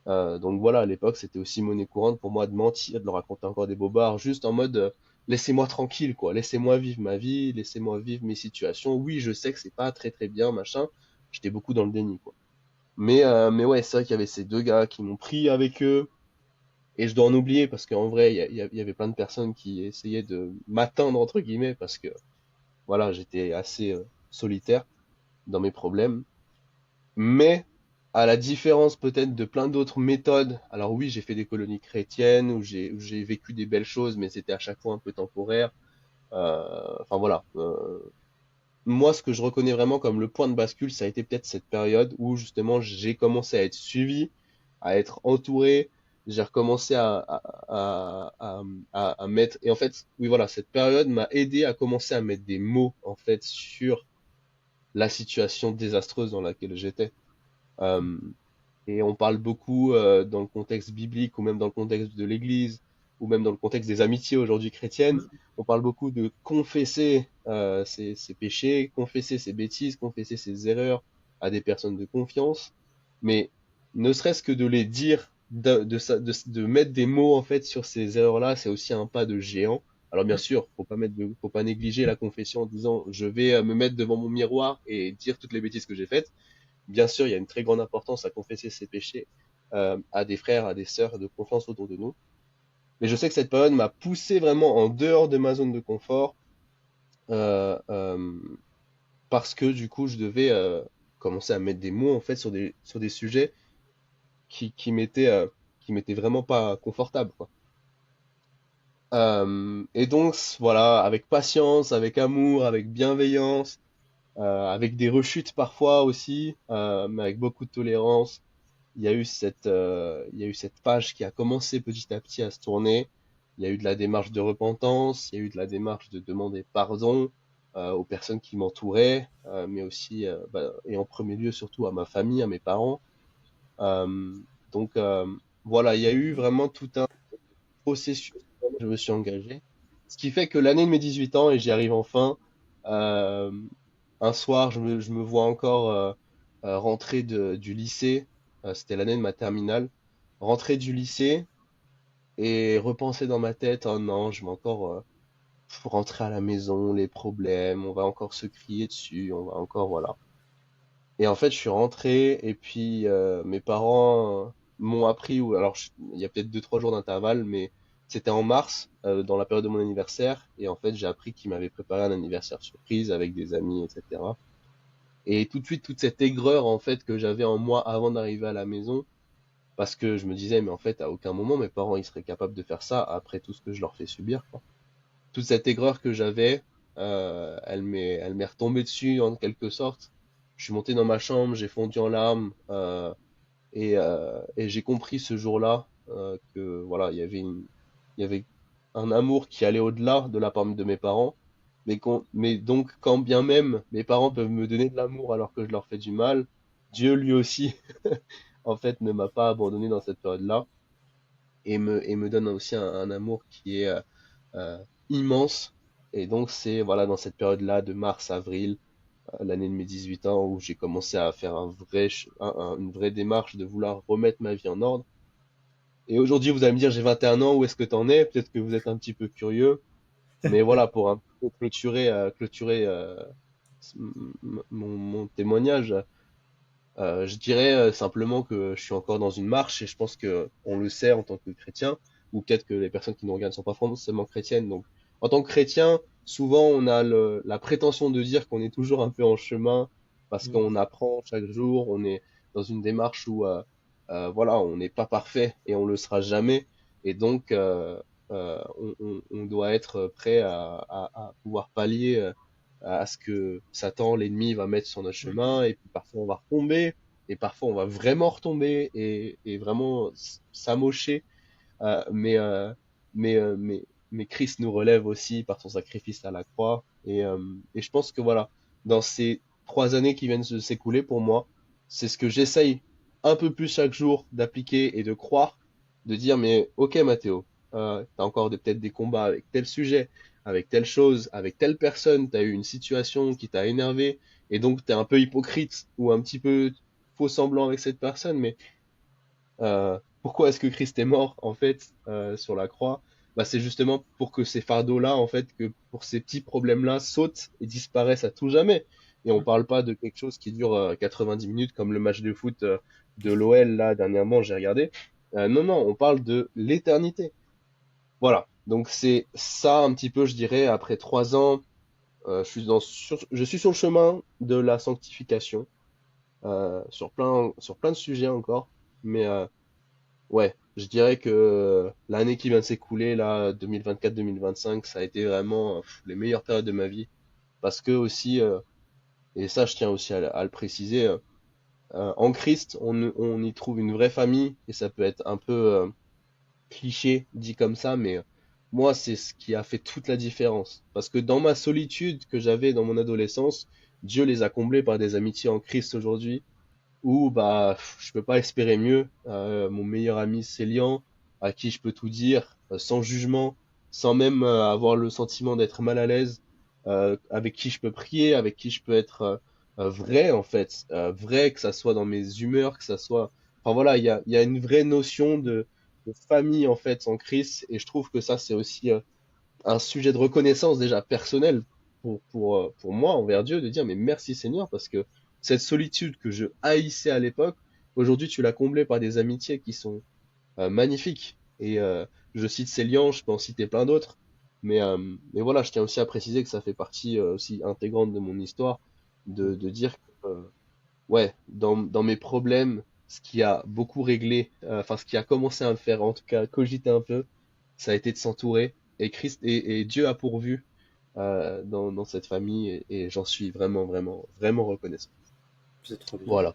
Donc voilà, à l'époque, c'était aussi monnaie courante pour moi de mentir, de leur raconter encore des bobards, juste en mode laissez-moi tranquille, quoi. Laissez-moi vivre ma vie, laissez-moi vivre mes situations. Oui, je sais que c'est pas très très bien, machin. J'étais beaucoup dans le déni, quoi. Mais ouais, c'est vrai qu'il y avait ces deux gars qui m'ont pris avec eux, et je dois en oublier parce qu'en vrai, il y avait plein de personnes qui essayaient de m'atteindre, entre guillemets, parce que voilà, j'étais assez solitaire dans mes problèmes. Mais, à la différence peut-être de plein d'autres méthodes, alors oui, j'ai fait des colonies chrétiennes où j'ai vécu des belles choses, mais c'était à chaque fois un peu temporaire. Enfin voilà. Moi, ce que je reconnais vraiment comme le point de bascule, ça a été peut-être cette période où justement j'ai commencé à être suivi, à être entouré. J'ai recommencé à mettre. Et en fait, oui, voilà, cette période m'a aidé à commencer à mettre des mots en fait sur la situation désastreuse dans laquelle j'étais. Euh, Et on parle beaucoup dans le contexte biblique ou même dans le contexte de l'Église ou même dans le contexte des amitiés aujourd'hui chrétiennes, on parle beaucoup de confesser ses péchés, confesser ses bêtises, confesser ses erreurs à des personnes de confiance. Mais ne serait-ce que de les dire, de mettre des mots en fait sur ces erreurs-là, c'est aussi un pas de géant. Alors bien sûr, faut pas négliger la confession en disant je vais me mettre devant mon miroir et dire toutes les bêtises que j'ai faites. Bien sûr, il y a une très grande importance à confesser ses péchés à des frères, à des sœurs de confiance autour de nous. Mais je sais que cette période m'a poussé vraiment en dehors de ma zone de confort euh, euh, parce que du coup, je devais commencer à mettre des mots en fait sur des sujets qui m'étaient vraiment pas confortables, quoi. Et donc, voilà, avec patience, avec amour, avec bienveillance, avec des rechutes parfois aussi, mais avec beaucoup de tolérance. Il y a eu cette page qui a commencé petit à petit à se tourner. Il y a eu de la démarche de repentance, il y a eu de la démarche de demander pardon aux personnes qui m'entouraient, mais aussi, et en premier lieu surtout à ma famille, à mes parents. Euh, donc voilà, il y a eu vraiment tout un processus où je me suis engagé. Ce qui fait que l'année de mes 18 ans, et j'y arrive enfin, euh, un soir, je me vois encore rentrer du lycée, c'était l'année de ma terminale, rentrer du lycée et repenser dans ma tête, oh non, je vais encore rentrer à la maison, les problèmes, on va encore se crier dessus, on va encore, voilà. Et en fait, je suis rentré et puis mes parents m'ont appris, ou alors il y a peut-être 2, 3 jours d'intervalle, mais c'était en mars, dans la période de mon anniversaire, et en fait, j'ai appris qu'ils m'avaient préparé un anniversaire surprise avec des amis, etc. Et tout de suite, toute cette aigreur en fait que j'avais en moi avant d'arriver à la maison, parce que je me disais, mais en fait, à aucun moment mes parents ils seraient capables de faire ça après tout ce que je leur fais subir, quoi. Toute cette aigreur que j'avais, elle m'est retombée dessus en quelque sorte. Je suis monté dans ma chambre, j'ai fondu en larmes, et j'ai compris ce jour-là que voilà, il y avait un amour qui allait au-delà de la part de mes parents, mais donc quand bien même mes parents peuvent me donner de l'amour alors que je leur fais du mal, Dieu lui aussi en fait ne m'a pas abandonné dans cette période-là et me donne aussi un amour qui est euh, immense. Et donc c'est voilà dans cette période-là de mars-avril, l'année de mes 18 ans, où j'ai commencé à faire une vraie démarche de vouloir remettre ma vie en ordre. Et aujourd'hui, vous allez me dire, j'ai 21 ans, où est-ce que t'en es? Peut-être que vous êtes un petit peu curieux, mais voilà, pour un peu clôturer mon témoignage, je dirais simplement que je suis encore dans une marche et je pense que on le sait en tant que chrétien, ou peut-être que les personnes qui nous regardent ne sont pas forcément chrétiennes. Donc, en tant que chrétien, souvent on a la prétention de dire qu'on est toujours un peu en chemin parce Mm. qu'on apprend chaque jour, on est dans une démarche où voilà, on n'est pas parfait et on le sera jamais. Et donc, on doit être prêt à pouvoir pallier à ce que Satan, l'ennemi, va mettre sur notre chemin. Et puis parfois on va retomber, et parfois on va vraiment retomber et vraiment s'amocher, euh, mais, euh, mais Christ nous relève aussi par son sacrifice à la croix. Et je pense que voilà, dans ces 3 années qui viennent de s'écouler pour moi, c'est ce que j'essaye un peu plus chaque jour d'appliquer et de croire, de dire, mais ok Mathéo, t'as encore peut-être des combats avec tel sujet, avec telle chose, avec telle personne, t'as eu une situation qui t'a énervé, et donc t'es un peu hypocrite ou un petit peu faux semblant avec cette personne, mais pourquoi est-ce que Christ est mort en fait sur la croix? Bah, c'est justement pour que ces fardeaux-là, en fait, que pour ces petits problèmes-là sautent et disparaissent à tout jamais. Et on parle pas de quelque chose qui dure 90 minutes comme le match de foot de l'OL là dernièrement, j'ai regardé. Non, non, on parle de l'éternité. Voilà. Donc c'est ça un petit peu, je dirais, après 3 ans, je suis sur le chemin de la sanctification sur plein de sujets encore, mais ouais, je dirais que l'année qui vient de s'écouler, là, 2024-2025, ça a été vraiment les meilleures périodes de ma vie. Parce que aussi, et ça je tiens aussi à le préciser, en Christ, on y trouve une vraie famille, et ça peut être un peu cliché dit comme ça, mais moi c'est ce qui a fait toute la différence. Parce que dans ma solitude que j'avais dans mon adolescence, Dieu les a comblés par des amitiés en Christ aujourd'hui où bah je peux pas espérer mieux. Mon meilleur ami Célian, à qui je peux tout dire sans jugement, sans même avoir le sentiment d'être mal à l'aise, avec qui je peux prier, avec qui je peux être vrai en fait, vrai que ça soit dans mes humeurs, que ça soit, enfin voilà, il y a une vraie notion de famille en fait en Christ, et je trouve que ça c'est aussi un sujet de reconnaissance déjà personnelle pour moi envers Dieu, de dire mais merci Seigneur, parce que cette solitude que je haïssais à l'époque, aujourd'hui tu l'as comblée par des amitiés qui sont magnifiques. Et je cite Célian, je peux en citer plein d'autres, mais voilà, je tiens aussi à préciser que ça fait partie aussi intégrante de mon histoire, de dire que ouais, dans mes problèmes, ce qui a beaucoup réglé, enfin ce qui a commencé à me faire en tout cas cogiter un peu, ça a été de s'entourer. Et Christ et Dieu a pourvu dans cette famille, et j'en suis vraiment, vraiment, vraiment reconnaissant. C'est trop bien. Voilà.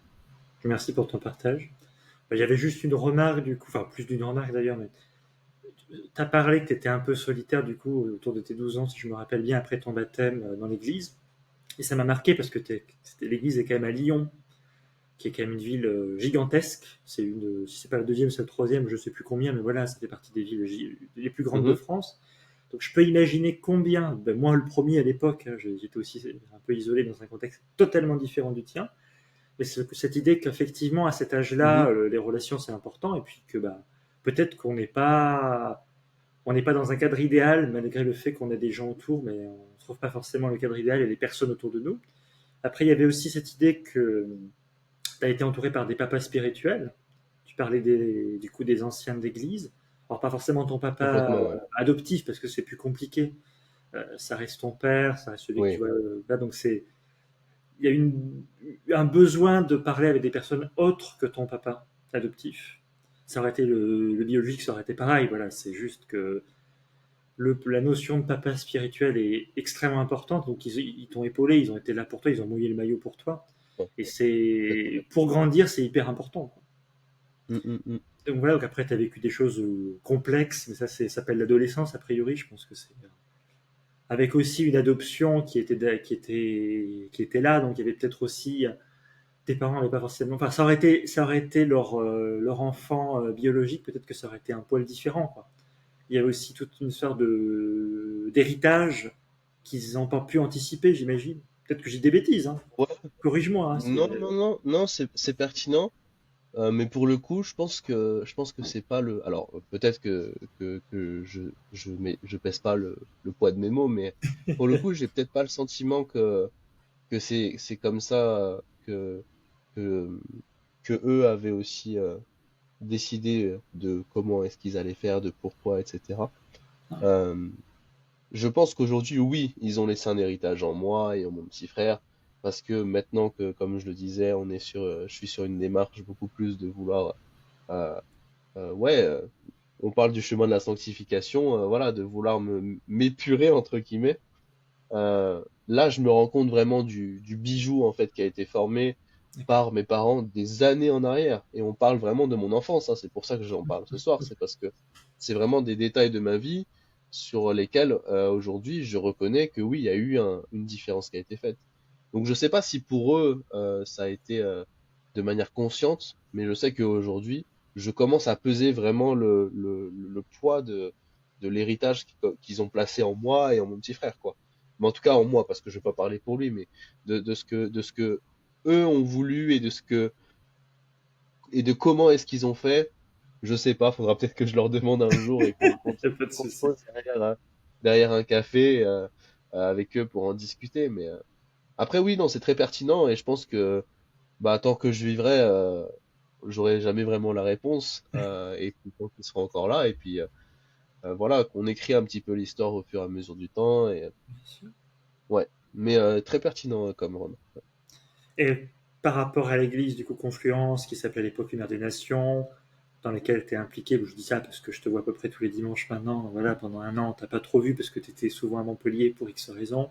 Merci pour ton partage. Il y avait juste une remarque du coup, enfin plus d'une remarque d'ailleurs, mais tu as parlé que tu étais un peu solitaire du coup autour de tes 12 ans, si je me rappelle bien, après ton baptême dans l'église. Et ça m'a marqué parce que l'église est quand même à Lyon, qui est quand même une ville gigantesque. C'est une, si c'est pas la deuxième, c'est la troisième, je sais plus combien, mais voilà, ça fait partie des villes les plus grandes de Mhm, France. Donc je peux imaginer combien, ben, moi le premier à l'époque, hein, j'étais aussi un peu isolé dans un contexte totalement différent du tien, mais cette idée qu'effectivement à cet âge-là, mhm. les relations c'est important, et puis que bah, peut-être qu'on n'est pas dans un cadre idéal, malgré le fait qu'on a des gens autour, mais on ne trouve pas forcément le cadre idéal et les personnes autour de nous. Après, il y avait aussi cette idée que tu as été entouré par des papas spirituels. Tu parlais du coup des anciens d'église. Alors, pas forcément ton papa Complètement, ouais. adoptif, parce que c'est plus compliqué. Ça reste ton père, ça reste celui que tu Oui. vois là. Donc, il y a un besoin de parler avec des personnes autres que ton papa adoptif. Ça aurait été le biologique, ça aurait été pareil. Voilà, c'est juste que la notion de papa spirituel est extrêmement importante. Donc, ils t'ont épaulé, ils ont été là pour toi, ils ont mouillé le maillot pour toi. Ouais, Et complètement. c'est pour grandir, c'est hyper important, quoi. Mm, mm, mm. Donc voilà, donc après, tu as vécu des choses complexes, mais ça s'appelle l'adolescence, a priori. Je pense que c'est. Avec aussi une adoption qui était là, donc il y avait peut-être aussi. Tes parents n'avaient pas forcément. Enfin, ça aurait été leur enfant biologique, peut-être que ça aurait été un poil différent, quoi. Il y avait aussi toute une sorte d'héritage qu'ils n'ont pas pu anticiper, j'imagine. Peut-être que j'ai des bêtises, hein. Ouais, Corrige-moi, hein, non, non, non, non, c'est pertinent. Mais pour le coup, je pense que c'est pas le. Alors peut-être que je pèse pas le poids de mes mots, mais pour le coup, j'ai peut-être pas le sentiment que c'est comme ça que que eux avaient aussi décidé de comment est-ce qu'ils allaient faire, de pourquoi, etc. Euh, je pense qu'aujourd'hui, oui, ils ont laissé un héritage en moi et en mon petit frère, parce que maintenant que, comme je le disais, je suis sur une démarche beaucoup plus de vouloir, euh, ouais, on parle du chemin de la sanctification, voilà, de vouloir m'épurer entre guillemets. Là, je me rends compte vraiment du bijou en fait qui a été formé, D'accord. par mes parents des années en arrière. Et on parle vraiment de mon enfance, hein. C'est pour ça que j'en parle ce soir. C'est parce que c'est vraiment des détails de ma vie sur lesquels aujourd'hui je reconnais que oui, il y a eu une différence qui a été faite. Donc je sais pas si pour eux ça a été de manière consciente, mais je sais qu'aujourd'hui je commence à peser vraiment le poids de l'héritage qu'ils ont placé en moi et en mon petit frère, quoi. Mais en tout cas en moi, parce que je vais pas parler pour lui, mais de ce que eux ont voulu et de comment est-ce qu'ils ont fait, je sais pas. Faudra peut-être que je leur demande un jour et Y a pas de qu'on se souci. pose derrière un café avec eux pour en discuter. Mais après, oui, non, c'est très pertinent et je pense que bah, tant que je vivrai, j'aurai jamais vraiment la réponse et puis tant qu'ils seront encore là et puis voilà, qu'on écrit un petit peu l'histoire au fur et à mesure du temps et Bien sûr. ouais, mais très pertinent comme remarque. Et par rapport à l'église, du coup, Confluence, qui s'appelait à l'époque Lumière des Nations, dans laquelle tu es impliqué, je dis ça parce que je te vois à peu près tous les dimanches maintenant, voilà, pendant un an, t'as pas trop vu parce que tu étais souvent à Montpellier pour X raisons.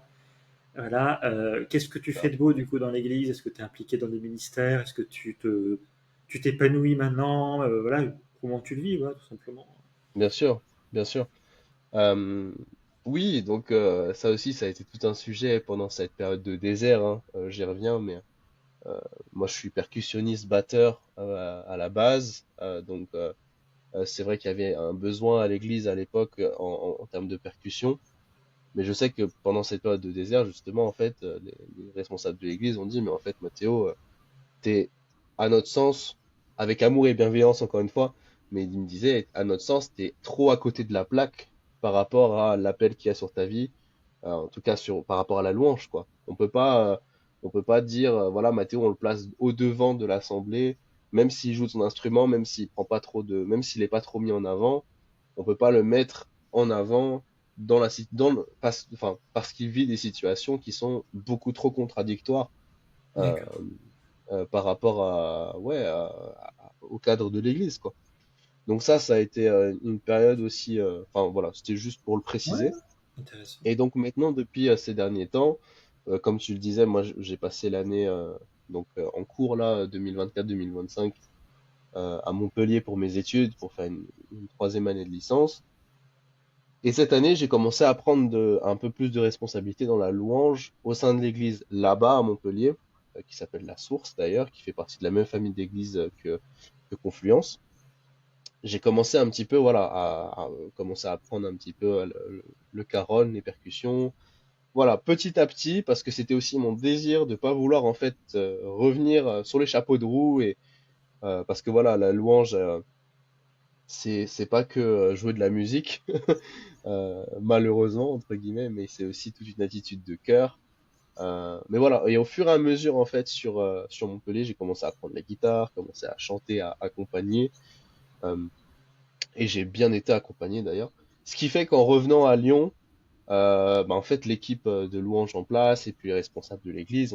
Voilà, qu'est-ce que tu fais de beau du coup dans l'église? Est-ce que tu es impliqué dans des ministères? Est-ce que tu t'épanouis maintenant? Voilà, comment tu le vis, voilà, tout simplement. Bien sûr, bien sûr. Euh, oui, donc ça aussi, ça a été tout un sujet pendant cette période de désert, hein. J'y reviens, mais euh, moi je suis percussionniste batteur à la base, c'est vrai qu'il y avait un besoin à l'église à l'époque en termes de percussion, mais je sais que pendant cette période de désert, justement, en fait, les responsables de l'église ont dit, mais en fait, Mathéo, t'es, à notre sens, avec amour et bienveillance encore une fois, mais il me disait, à notre sens, t'es trop à côté de la plaque par rapport à l'appel qu'il y a sur ta vie, en tout cas par rapport à la louange, quoi. On peut pas dire, voilà, Mathéo, on le place au devant de l'assemblée, même s'il joue de son instrument, même s'il est pas trop mis en avant, on peut pas le mettre en avant parce qu'il vit des situations qui sont beaucoup trop contradictoires. Euh, D'accord. par rapport au cadre de l'Église, quoi. Donc ça a été une période aussi, enfin voilà, c'était juste pour le Ouais, préciser. intéressant. Et donc maintenant, depuis ces derniers temps, comme tu le disais, moi j'ai passé l'année en cours là, 2024-2025, à Montpellier pour mes études, pour faire une troisième année de licence. Et cette année, j'ai commencé à prendre un peu plus de responsabilité dans la louange au sein de l'église là-bas à Montpellier, qui s'appelle La Source d'ailleurs, qui fait partie de la même famille d'églises que Confluence. J'ai commencé un petit peu, voilà, à commencer à apprendre un petit peu le caron, les percussions. Voilà, petit à petit, parce que c'était aussi mon désir de pas vouloir en fait revenir sur les chapeaux de roue et parce que voilà, la louange, c'est pas que jouer de la musique, malheureusement entre guillemets, mais c'est aussi toute une attitude de cœur. Mais voilà, et au fur et à mesure en fait sur Montpellier, j'ai commencé à apprendre la guitare, commencé à chanter, à accompagner, euh, et j'ai bien été accompagné d'ailleurs. Ce qui fait qu'en revenant à Lyon, bah, en fait l'équipe de louange en place et puis les responsables de l'église,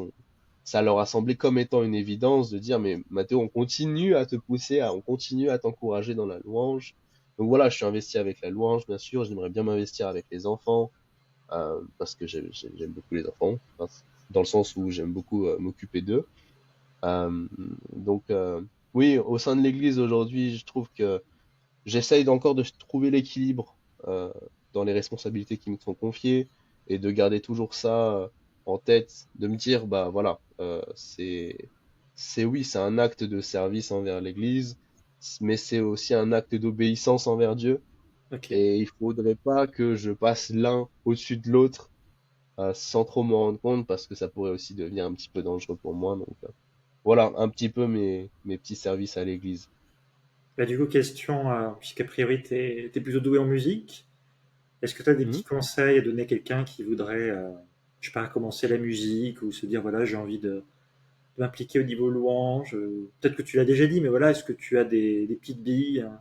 ça leur a semblé comme étant une évidence de dire mais Mathéo, on continue à te pousser, on continue à t'encourager dans la louange. Donc voilà, je suis investi avec la louange, bien sûr, j'aimerais bien m'investir avec les enfants parce que j'aime beaucoup les enfants, enfin, dans le sens où j'aime beaucoup m'occuper d'eux. Euh, donc oui, au sein de l'Église aujourd'hui, je trouve que j'essaye encore de trouver l'équilibre dans les responsabilités qui me sont confiées et de garder toujours ça en tête, de me dire bah voilà, c'est oui, c'est un acte de service envers l'Église, mais c'est aussi un acte d'obéissance envers Dieu. Ok. Et il faudrait pas que je passe l'un au-dessus de l'autre sans trop m'en rendre compte parce que ça pourrait aussi devenir un petit peu dangereux pour moi. Donc voilà un petit peu mes petits services à l'église. Bah, du coup, question, puisqu'a priori, tu es plutôt doué en musique, est-ce que tu as des petits Mhm. conseils à donner à quelqu'un qui voudrait, je sais pas, commencer la musique ou se dire, voilà, j'ai envie de m'impliquer au niveau louange? Peut-être que tu l'as déjà dit, mais voilà, est-ce que tu as des petites billes, hein?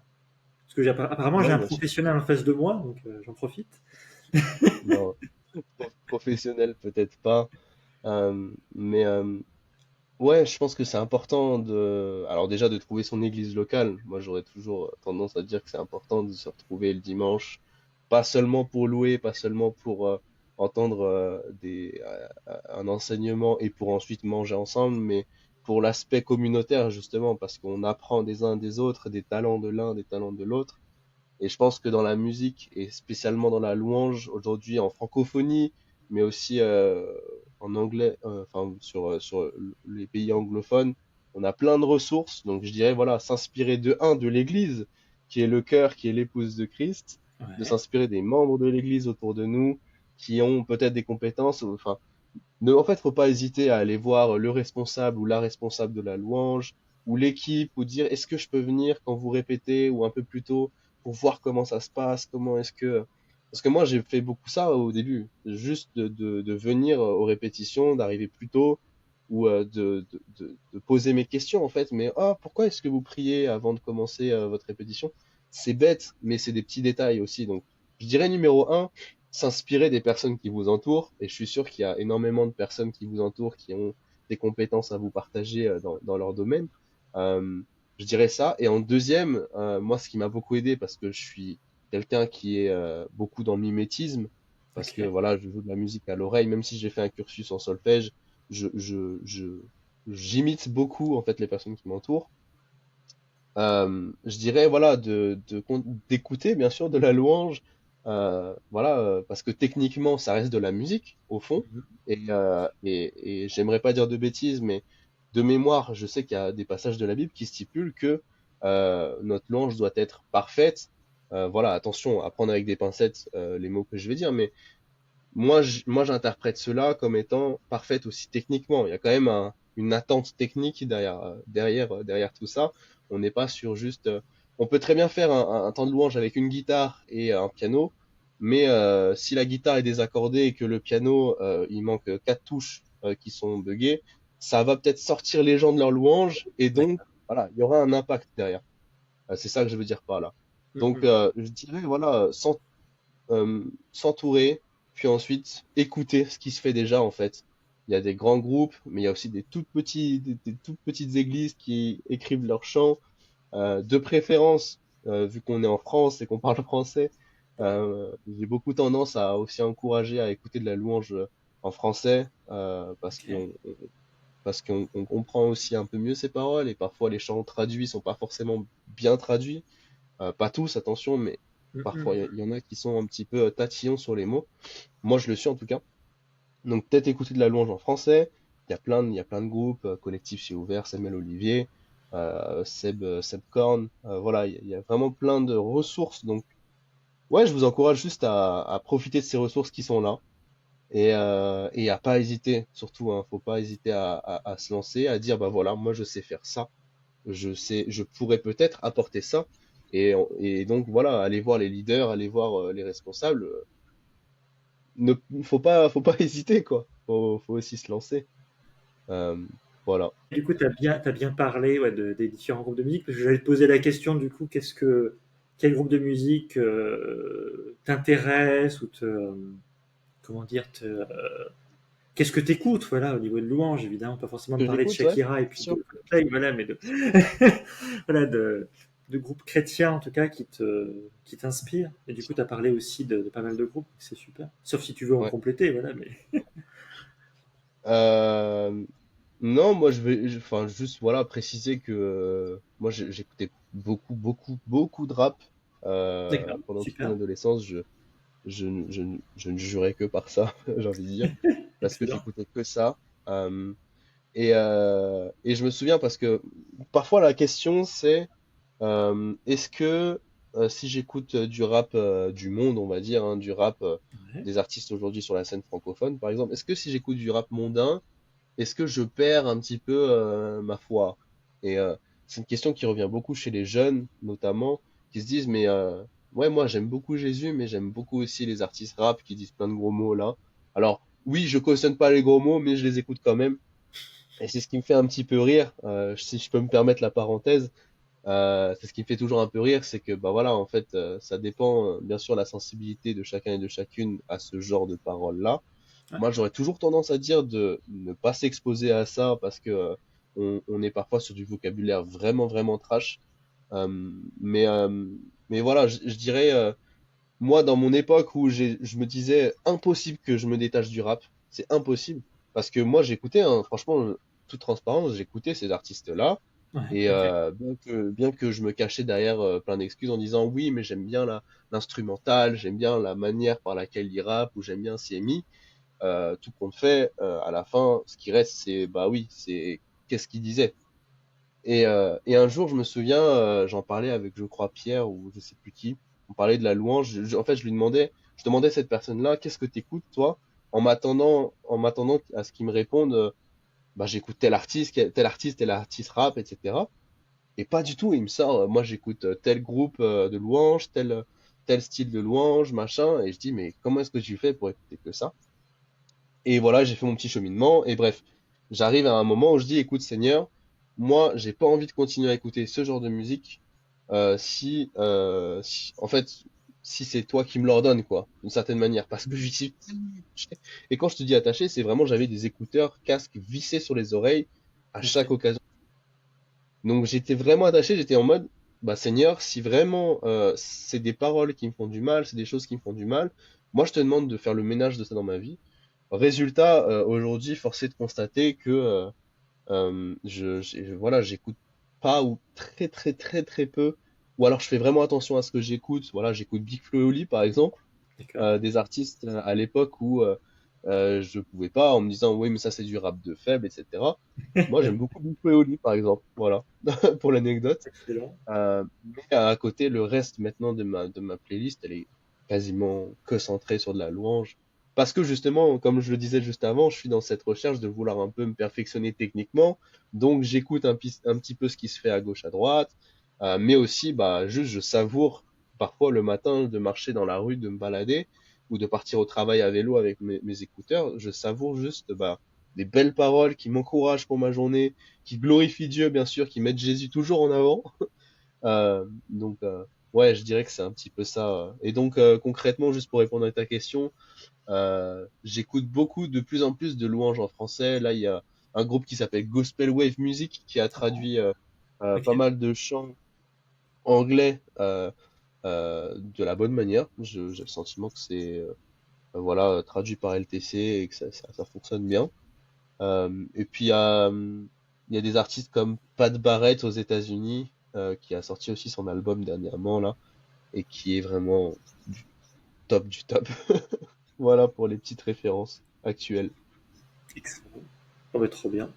Parce que apparemment, j'ai Ouais, un bien sûr. professionnel en face de moi, donc j'en profite. Non, professionnel peut-être pas. Mais ouais, je pense que c'est important alors déjà de trouver son église locale. Moi, j'aurais toujours tendance à dire que c'est important de se retrouver le dimanche, pas seulement pour louer, pas seulement pour entendre un enseignement et pour ensuite manger ensemble, mais pour l'aspect communautaire, justement, parce qu'on apprend des uns des autres, des talents de l'un, des talents de l'autre. Et je pense que dans la musique, et spécialement dans la louange, aujourd'hui en francophonie, mais aussi en anglais, enfin sur les pays anglophones, on a plein de ressources. Donc je dirais, voilà, s'inspirer de l'Église, qui est le cœur, qui est l'épouse de Christ, de Ouais. s'inspirer des membres de l'Église autour de nous, qui ont peut-être des compétences. Enfin, en fait, faut pas hésiter à aller voir le responsable ou la responsable de la louange, ou l'équipe, ou dire est-ce que je peux venir quand vous répétez, ou un peu plus tôt, pour voir comment ça se passe, comment est-ce que... Parce que moi, j'ai fait beaucoup ça au début, juste de venir aux répétitions, d'arriver plus tôt, ou de poser mes questions, en fait. Mais, ah, pourquoi est-ce que vous priez avant de commencer votre répétition? C'est bête, mais c'est des petits détails aussi. Donc, je dirais numéro un, s'inspirer des personnes qui vous entourent. Et je suis sûr qu'il y a énormément de personnes qui vous entourent qui ont des compétences à vous partager dans leur domaine. Euh, je dirais ça. Et en deuxième, moi, ce qui m'a beaucoup aidé, parce que je suis quelqu'un qui est beaucoup dans le mimétisme, parce que Ok. voilà, je joue de la musique à l'oreille, même si j'ai fait un cursus en solfège, je, je, je, j'imite beaucoup en fait les personnes qui m'entourent. Je dirais voilà d'écouter bien sûr de la louange, voilà parce que techniquement ça reste de la musique au fond Mhm. et j'aimerais pas dire de bêtises mais de mémoire je sais qu'il y a des passages de la Bible qui stipulent que notre louange doit être parfaite. Voilà, attention à prendre avec des pincettes les mots que je vais dire, mais moi, j'interprète cela comme étant parfaite aussi techniquement. Il y a quand même une attente technique derrière tout ça. On n'est pas sur juste. On peut très bien faire un temps de louange avec une guitare et un piano, mais si la guitare est désaccordée et que le piano, il manque quatre touches qui sont buggées, ça va peut-être sortir les gens de leur louange et donc, D'accord. voilà, il y aura un impact derrière. C'est ça que je veux dire par là. Donc, Mhm. je dirais, voilà, s'entourer, puis ensuite écouter ce qui se fait déjà en fait. Il y a des grands groupes, mais il y a aussi des toutes petites églises qui écrivent leurs chants. De préférence, vu qu'on est en France et qu'on parle français, j'ai beaucoup tendance à aussi encourager à écouter de la louange en français Ok. parce qu'on comprend aussi un peu mieux ces paroles et parfois les chants traduits sont pas forcément bien traduits. Pas tous, attention, mais parfois Mhm. il y en a qui sont un petit peu tatillons sur les mots. Moi, je le suis en tout cas. Donc peut-être écouter de la louange en français. Il y a plein de groupes, Collectif chez Ouvert, Samuel Olivier, Seb Korn. Voilà, il y a vraiment plein de ressources. Donc ouais, je vous encourage juste à profiter de ces ressources qui sont là et à pas hésiter. Surtout, hein, faut pas hésiter à se lancer, à dire bah voilà, moi je sais faire ça, je pourrais peut-être apporter ça. Et donc voilà, aller voir les leaders, aller voir les responsables. Ne faut pas hésiter quoi. Faut aussi se lancer. Euh, voilà. Du coup, t'as bien parlé ouais, des différents groupes de musique, parce que j'allais te poser la question, du coup, quel groupe de musique t'intéresse ou comment dire, qu'est-ce que t'écoutes, voilà, au niveau de louange, évidemment, pas forcément de Que parler de j'écoute, ouais, Shakira et bien puis sûr. de Coldplay, voilà, mais voilà, de groupes chrétiens, en tout cas, qui t'inspirent. Et du coup, t'as parlé aussi de pas mal de groupes, c'est super. Sauf si tu veux en Ouais. compléter, voilà, mais. Euh, non, moi enfin juste voilà préciser que moi j'écoutais beaucoup de rap D'accord, pendant toute mon super, adolescence. Je ne jurais que par ça, j'ai envie de dire, parce que excellent. j'écoutais que ça. Euh, et je me souviens parce que parfois la question c'est est-ce que si j'écoute du rap du monde, on va dire, hein, du rap Ouais. des artistes aujourd'hui sur la scène francophone, par exemple, est-ce que si j'écoute du rap mondain, est-ce que je perds un petit peu ma foi? Et c'est une question qui revient beaucoup chez les jeunes, notamment, qui se disent, mais ouais, moi j'aime beaucoup Jésus, mais j'aime beaucoup aussi les artistes rap qui disent plein de gros mots là. Alors, oui, je cautionne pas les gros mots, mais je les écoute quand même. Et c'est ce qui me fait un petit peu rire, si je peux me permettre la parenthèse. C'est ce qui me fait toujours un peu rire, c'est que bah voilà, en fait, ça dépend bien sûr la sensibilité de chacun et de chacune à ce genre de paroles-là. Ouais. Moi, j'aurais toujours tendance à dire de ne pas s'exposer à ça parce que on est parfois sur du vocabulaire vraiment trash. Euh, mais euh, mais voilà, je dirais moi dans mon époque où je me disais impossible que je me détache du rap, c'est impossible parce que moi j'écoutais hein, franchement. toute transparence, j'écoutais ces artistes-là. Ouais, Et ok. bien que je me cachais derrière plein d'excuses en disant oui, mais j'aime bien l'instrumental, j'aime bien la manière par laquelle il rappe, ou j'aime bien CMI, tout compte fait, à la fin, ce qui reste, c'est bah oui, c'est qu'est-ce qu'il disait. Et un jour, je me souviens, j'en parlais avec, je crois, Pierre ou je sais plus qui. On parlait de la louange. En fait, je demandais à cette personne-là, qu'est-ce que t'écoutes, toi, en m'attendant à ce qu'il me réponde, bah j'écoute tel artiste rap, etc. Et pas du tout. Il me sort, moi j'écoute tel groupe de louange, tel style de louange, machin. Et je dis, mais comment est-ce que tu fais pour écouter que ça? Et voilà, j'ai fait mon petit cheminement. Et bref, j'arrive à un moment où je dis, écoute Seigneur, moi, j'ai pas envie de continuer à écouter ce genre de musique en fait, si c'est toi qui me l'ordonne, quoi, d'une certaine manière, parce que j'y suis tellement attaché. Et quand je te dis attaché, c'est vraiment, j'avais des écouteurs, casques vissés sur les oreilles à chaque Ok. occasion. Donc j'étais vraiment attaché, j'étais en mode, bah Seigneur, si vraiment c'est des paroles qui me font du mal, c'est des choses qui me font du mal, moi je te demande de faire le ménage de ça dans ma vie. Résultat, aujourd'hui, force est de constater que voilà, j'écoute pas ou très très très très peu, ou alors je fais vraiment attention à ce que j'écoute. Voilà, j'écoute Big Flo et Oli par exemple, D'accord. des artistes à l'époque où je pouvais pas, en me disant oui mais ça c'est du rap de faible, etc. Moi j'aime beaucoup Big Flo et Oli par exemple, voilà, pour l'anecdote. Excellent. Mais à côté, le reste maintenant de ma playlist, elle est quasiment que centrée sur de la louange. Parce que justement, comme je le disais juste avant, je suis dans cette recherche de vouloir un peu me perfectionner techniquement. Donc j'écoute un petit peu ce qui se fait à gauche, à droite. Mais aussi, bah, juste je savoure parfois le matin de marcher dans la rue, de me balader ou de partir au travail à vélo avec mes écouteurs. Je savoure juste bah, des belles paroles qui m'encouragent pour ma journée, qui glorifient Dieu bien sûr, qui mettent Jésus toujours en avant. Ouais, je dirais que c'est un petit peu ça. Et donc, concrètement, juste pour répondre à ta question, j'écoute beaucoup, de plus en plus de louanges en français. Là, il y a un groupe qui s'appelle Gospel Wave Music qui a traduit pas Ok. mal de chants anglais de la bonne manière. J'ai le sentiment que c'est voilà, traduit par LTC et que ça fonctionne bien. Et puis il y a des artistes comme Pat Barrett aux États-Unis qui a sorti aussi son album dernièrement là et qui est vraiment du top du top. Voilà pour les petites références actuelles. Excellent. Oh, bah, trop bien.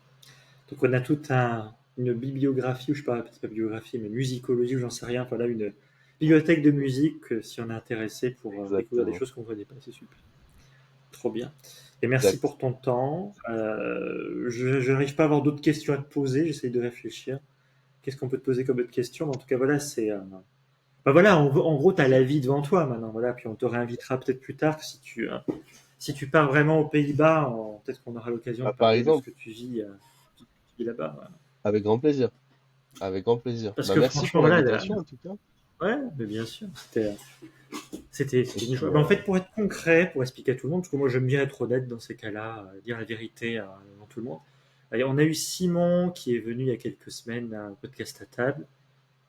Donc on a toute une bibliographie, ou je parle peut-être pas biographie, mais musicologie, ou j'en sais rien. Voilà, une bibliothèque de musique si on est intéressé pour découvrir des Exactement. choses qu'on ne connaît pas. C'est super. Trop bien. Et merci Exact. pour ton temps. Je n'arrive pas à avoir d'autres questions à te poser. J'essaye de réfléchir. Qu'est-ce qu'on peut te poser comme autre question? Mais en tout cas, voilà, c'est. Bah voilà, en gros, tu as la vie devant toi maintenant. Voilà, puis on te réinvitera peut-être plus tard si tu pars vraiment aux Pays-Bas. Peut-être qu'on aura l'occasion de Bah, par parler de ce exemple, que tu vis là-bas. Voilà. avec grand plaisir. Avec grand plaisir. Parce Bah que merci franchement, pour voilà, l'invitation en tout cas. ouais, mais bien sûr, Et c'était une puis joie. Mais en fait, pour être concret, pour expliquer à tout le monde, parce que moi j'aime bien être honnête dans ces cas-là, dire la vérité devant tout le monde. Et on a eu Simon qui est venu il y a quelques semaines à un podcast à table.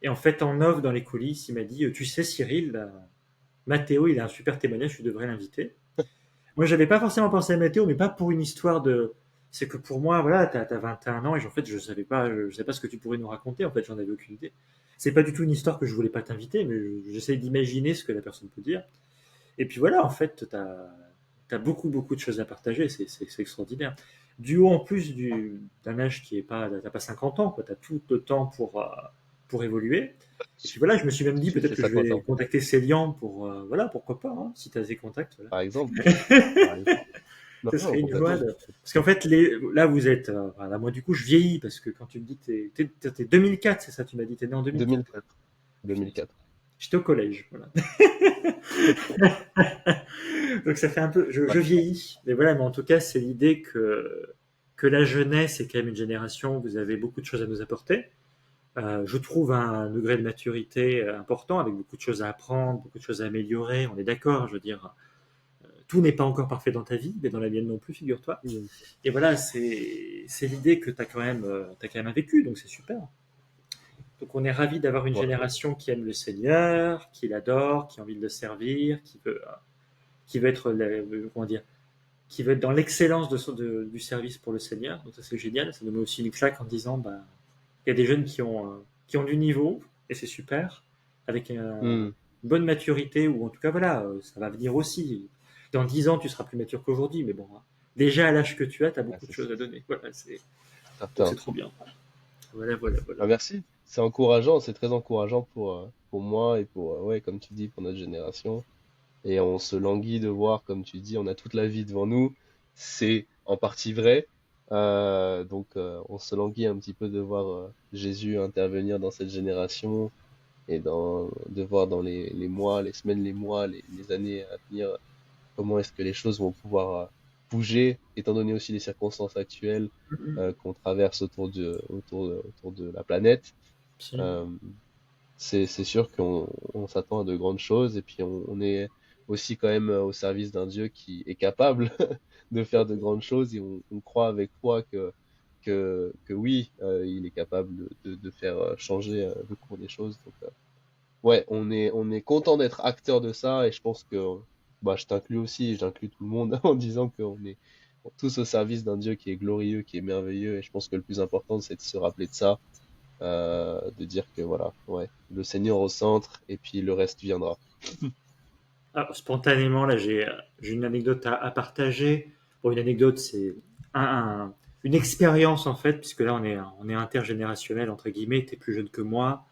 Et en fait, en off dans les coulisses, il m'a dit tu sais, Cyril, Mathéo, il a un super témoignage, tu devrais l'inviter. Moi, j'avais pas forcément pensé à Mathéo, mais pas pour une histoire de. C'est que pour moi, voilà, t'as 21 ans et en fait, je savais pas ce que tu pourrais nous raconter. En fait, j'en avais aucune idée. C'est pas du tout une histoire que je voulais pas t'inviter, mais j'essaie d'imaginer ce que la personne peut dire. Et puis voilà, en fait, as beaucoup, beaucoup de choses à partager. C'est extraordinaire. Du haut, en plus d'un âge qui est pas. T'as pas 50 ans, quoi. T'as tout le temps pour évoluer. Et puis voilà, je me suis même dit peut-être J'ai que je 50 vais ans. contacter Célian pour. Voilà, pourquoi pas, hein, si tu as des contacts. Voilà. Par exemple. Par exemple. Non, Ce non, serait une joie complètement. de. Parce qu'en fait, là, vous êtes. Voilà, moi, du coup, je vieillis parce que quand tu me dis que t'es 2004, c'est ça, tu m'as dit, t'es né en 2004. 2004. Punaise. 2004. J'étais au collège, voilà. Donc ça fait un peu, je Ouais. vieillis, mais voilà, mais en tout cas, c'est l'idée que la jeunesse est quand même une génération où vous avez beaucoup de choses à nous apporter. Je trouve un degré de maturité important, avec beaucoup de choses à apprendre, beaucoup de choses à améliorer. On est d'accord, je veux dire, tout n'est pas encore parfait dans ta vie, mais dans la mienne non plus, figure-toi. Et voilà, c'est l'idée que t'as quand même vécu, donc c'est super. Donc on est ravi d'avoir une Voilà. génération qui aime le Seigneur, qui l'adore, qui a envie de le servir, qui veut être, comment dire, qui veut être dans l'excellence du service pour le Seigneur. Donc ça c'est génial, ça nous met aussi une claque en disant, bah, il y a des jeunes qui ont du niveau, et c'est super, avec Hmm. une bonne maturité, ou en tout cas voilà, ça va venir aussi. Dans 10 ans, tu seras plus mature qu'aujourd'hui, mais bon, hein, déjà à l'âge que tu as Ah, beaucoup de c'est choses à donner. Voilà, donc c'est certain. trop bien. Voilà, voilà, voilà. Bah, merci. C'est encourageant, c'est très encourageant pour moi et pour, ouais, comme tu dis, pour notre génération. Et on se languit de voir, comme tu dis, on a toute la vie devant nous. C'est en partie vrai. On se languit un petit peu de voir Jésus intervenir dans cette génération et de voir dans les mois, les semaines, les mois, les années à venir, comment est-ce que les choses vont pouvoir bouger, étant donné aussi les circonstances actuelles qu'on traverse autour de la planète. Absolument. Euh, c'est sûr qu'on s'attend à de grandes choses et puis on est aussi quand même au service d'un Dieu qui est capable de faire de grandes choses et on croit avec foi que oui, il est capable de faire changer le cours des choses. Ouais, on est content d'être acteur de ça et je pense que bah, je t'inclus aussi, j'inclus tout le monde en disant qu'on est tous au service d'un Dieu qui est glorieux, qui est merveilleux et je pense que le plus important c'est de se rappeler de ça, de dire que voilà, ouais, le Seigneur au centre et puis le reste viendra. Alors, spontanément, là, j'ai une anecdote à partager. Bon, une anecdote, c'est un, un- une expérience, en fait, puisque là, on est intergénérationnel, entre guillemets. Tu es plus jeune que moi.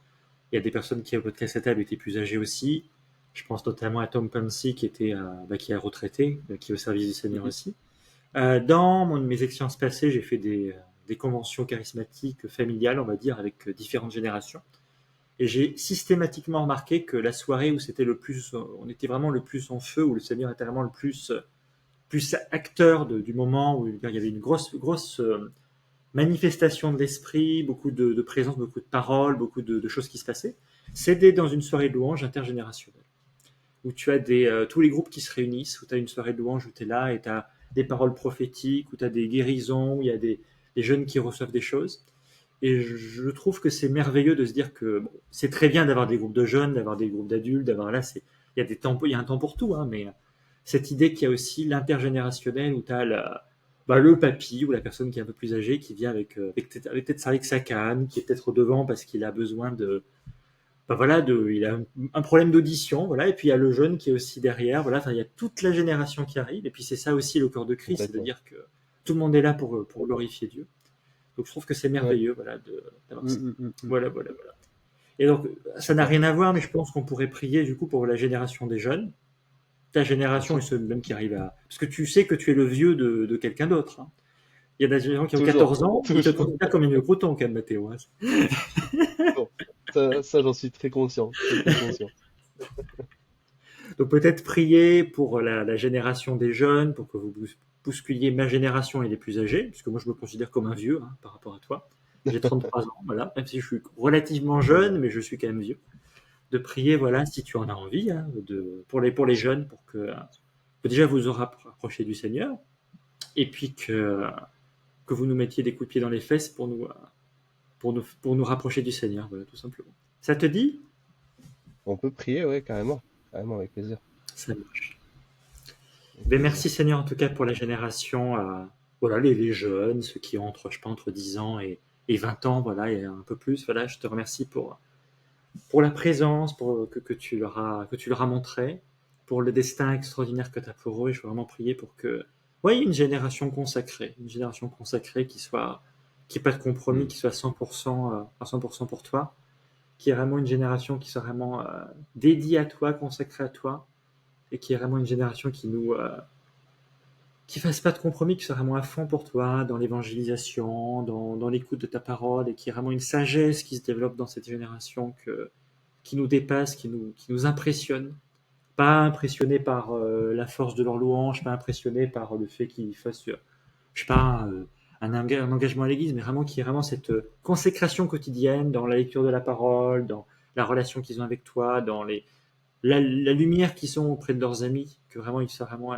Il y a des personnes qui, à votre casse à table, étaient plus âgées aussi. Je pense notamment à Tom Clancy, qui est retraité, qui est au service du Seigneur Mhm. aussi. Mes expériences passées, j'ai fait des conventions charismatiques familiales, on va dire, avec différentes générations. Et j'ai systématiquement remarqué que la soirée où c'était le plus, on était vraiment le plus en feu, où le Seigneur était vraiment le plus acteur du moment, où il y avait une grosse manifestation de l'esprit, beaucoup de présence, beaucoup de paroles, beaucoup de choses qui se passaient. C'était dans une soirée de louange intergénérationnelle, où tu as tous les groupes qui se réunissent, où tu as une soirée de louange où tu es là et tu as des paroles prophétiques, où tu as des guérisons, où il y a des jeunes qui reçoivent des choses. Et je trouve que c'est merveilleux de se dire que bon, c'est très bien d'avoir des groupes de jeunes, d'avoir des groupes d'adultes, d'avoir là, il y a des temps, il y a un temps pour tout, hein, mais cette idée qu'il y a aussi l'intergénérationnel où tu as le papy ou la personne qui est un peu plus âgée qui vient avec sa canne, qui est peut-être au devant parce qu'il a besoin il a un problème d'audition, voilà, et puis il y a le jeune qui est aussi derrière, voilà, enfin, il y a toute la génération qui arrive, et puis c'est ça aussi le cœur de Christ, c'est de Complètement. dire que tout le monde est là pour glorifier Dieu. Donc je trouve que c'est Ouais. merveilleux, voilà, d'avoir ça. Mm. Voilà, voilà, voilà. Et donc ça n'a rien à voir, mais je pense qu'on pourrait prier du coup pour la génération des jeunes, ta Bien génération et sûr. ceux même qui arrivent à, parce que tu sais que tu es le vieux de quelqu'un d'autre, hein. Il y a des gens qui ont Toujours. 14 ans, ils te Toujours. considèrent comme un vieux crouton, quand même, Mathéo, hein. Bon. Ça j'en suis très conscient. Très, très conscient. Donc peut-être prier pour la génération des jeunes, pour que vous bousculiez ma génération et les plus âgés, puisque moi je me considère comme un vieux, hein, par rapport à toi. J'ai 33 ans, voilà, même si je suis relativement jeune, mais je suis quand même vieux. De prier, voilà, si tu en as envie, hein, pour les jeunes, pour que déjà vous aurez rapproché du Seigneur, et puis que vous nous mettiez des coups de pied dans les fesses pour nous rapprocher du Seigneur, voilà, tout simplement. Ça te dit? On peut prier, ouais, carrément. Carrément, avec plaisir. Ça marche. Avec Ben, plaisir. merci Seigneur en tout cas pour la génération, voilà, les jeunes, ceux qui ont entre, je sais pas, entre 10 ans et 20 ans, voilà, et un peu plus. Voilà, je te remercie pour la présence, que tu leur as montré, pour le destin extraordinaire que tu as pour eux. Et je veux vraiment prier pour que, ouais, une génération consacrée qui n'ait pas de compromis, Mm. qui soit 100%, à 100% pour toi, qui est vraiment une génération qui soit vraiment dédiée à toi, consacrée à toi, et qui est vraiment une génération qui fasse pas de compromis, qui soit vraiment à fond pour toi dans l'évangélisation, dans l'écoute de ta parole, et qui est vraiment une sagesse qui se développe dans cette génération qui nous dépasse, qui nous impressionne. Pas impressionné par la force de leur louange, pas impressionné par le fait qu'ils fassent, je sais pas, un engagement à l'église, mais vraiment qui est vraiment cette consécration quotidienne dans la lecture de la parole, dans la relation qu'ils ont avec toi, dans la lumière qu'ils sont auprès de leurs amis, que vraiment ils soient vraiment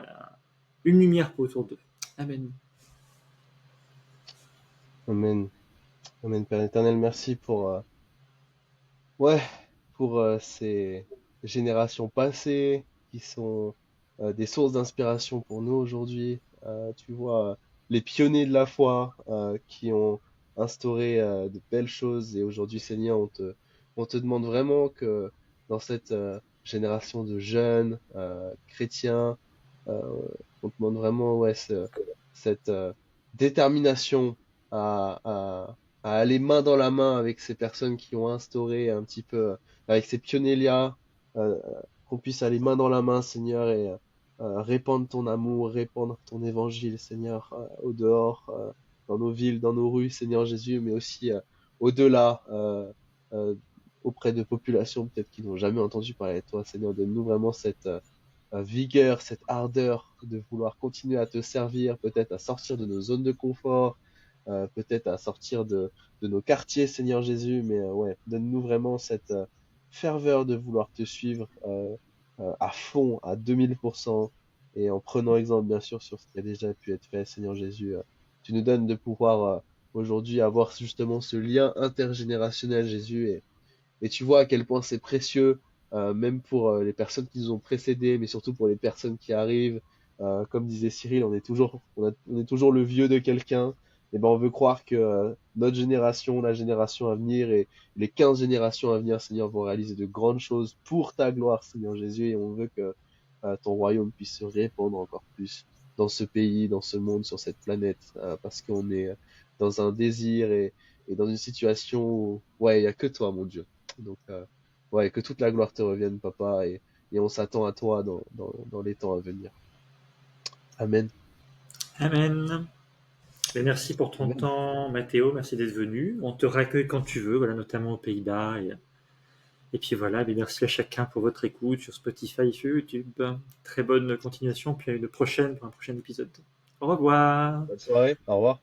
une lumière autour d'eux. Amen. Amen. Amen, Père éternel, merci ouais, pour ces générations passées qui sont des sources d'inspiration pour nous aujourd'hui. tu vois, les pionniers de la foi qui ont instauré de belles choses. Et aujourd'hui, Seigneur, on te demande vraiment que dans cette génération de jeunes chrétiens, euh, on te demande vraiment ouais, cette détermination à, à, à aller main dans la main avec ces personnes qui ont instauré un petit peu, avec ces pionniers-là, qu'on puisse aller main dans la main, Seigneur, et répandre ton amour, répandre ton évangile, Seigneur, au dehors, dans nos villes, dans nos rues, Seigneur Jésus, mais aussi au-delà, euh, auprès de populations peut-être qui n'ont jamais entendu parler de toi, Seigneur. Donne-nous vraiment cette vigueur, cette ardeur de vouloir continuer à te servir, peut-être à sortir de nos zones de confort, peut-être à sortir de nos quartiers, Seigneur Jésus, mais ouais, donne-nous vraiment cette ferveur de vouloir te suivre à fond, à 2000%, et en prenant exemple, bien sûr, sur ce qui a déjà pu être fait, Seigneur Jésus. Tu nous donnes de pouvoir aujourd'hui avoir justement ce lien intergénérationnel, Jésus, et tu vois à quel point c'est précieux, même pour les personnes qui nous ont précédés, mais surtout pour les personnes qui arrivent. Comme disait Cyril, on est toujours le vieux de quelqu'un. Et ben, on veut croire que notre génération, la génération à venir et les 15 générations à venir, Seigneur, vont réaliser de grandes choses pour ta gloire, Seigneur Jésus. Et on veut que ton royaume puisse se répandre encore plus dans ce pays, dans ce monde, sur cette planète, parce qu'on est dans un désir et dans une situation où, ouais, il n'y a que toi, mon Dieu. Donc, ouais, que toute la gloire te revienne, papa, et on s'attend à toi dans les temps à venir. Amen. Amen. Et merci pour ton Amen. temps, Mathéo. Merci d'être venu. On te raccueille quand tu veux, voilà, notamment aux Pays-Bas. Et puis voilà, mais merci à chacun pour votre écoute sur Spotify, sur YouTube. Très bonne continuation, puis à une prochaine pour un prochain épisode. Au revoir. Bonne soirée. Au revoir.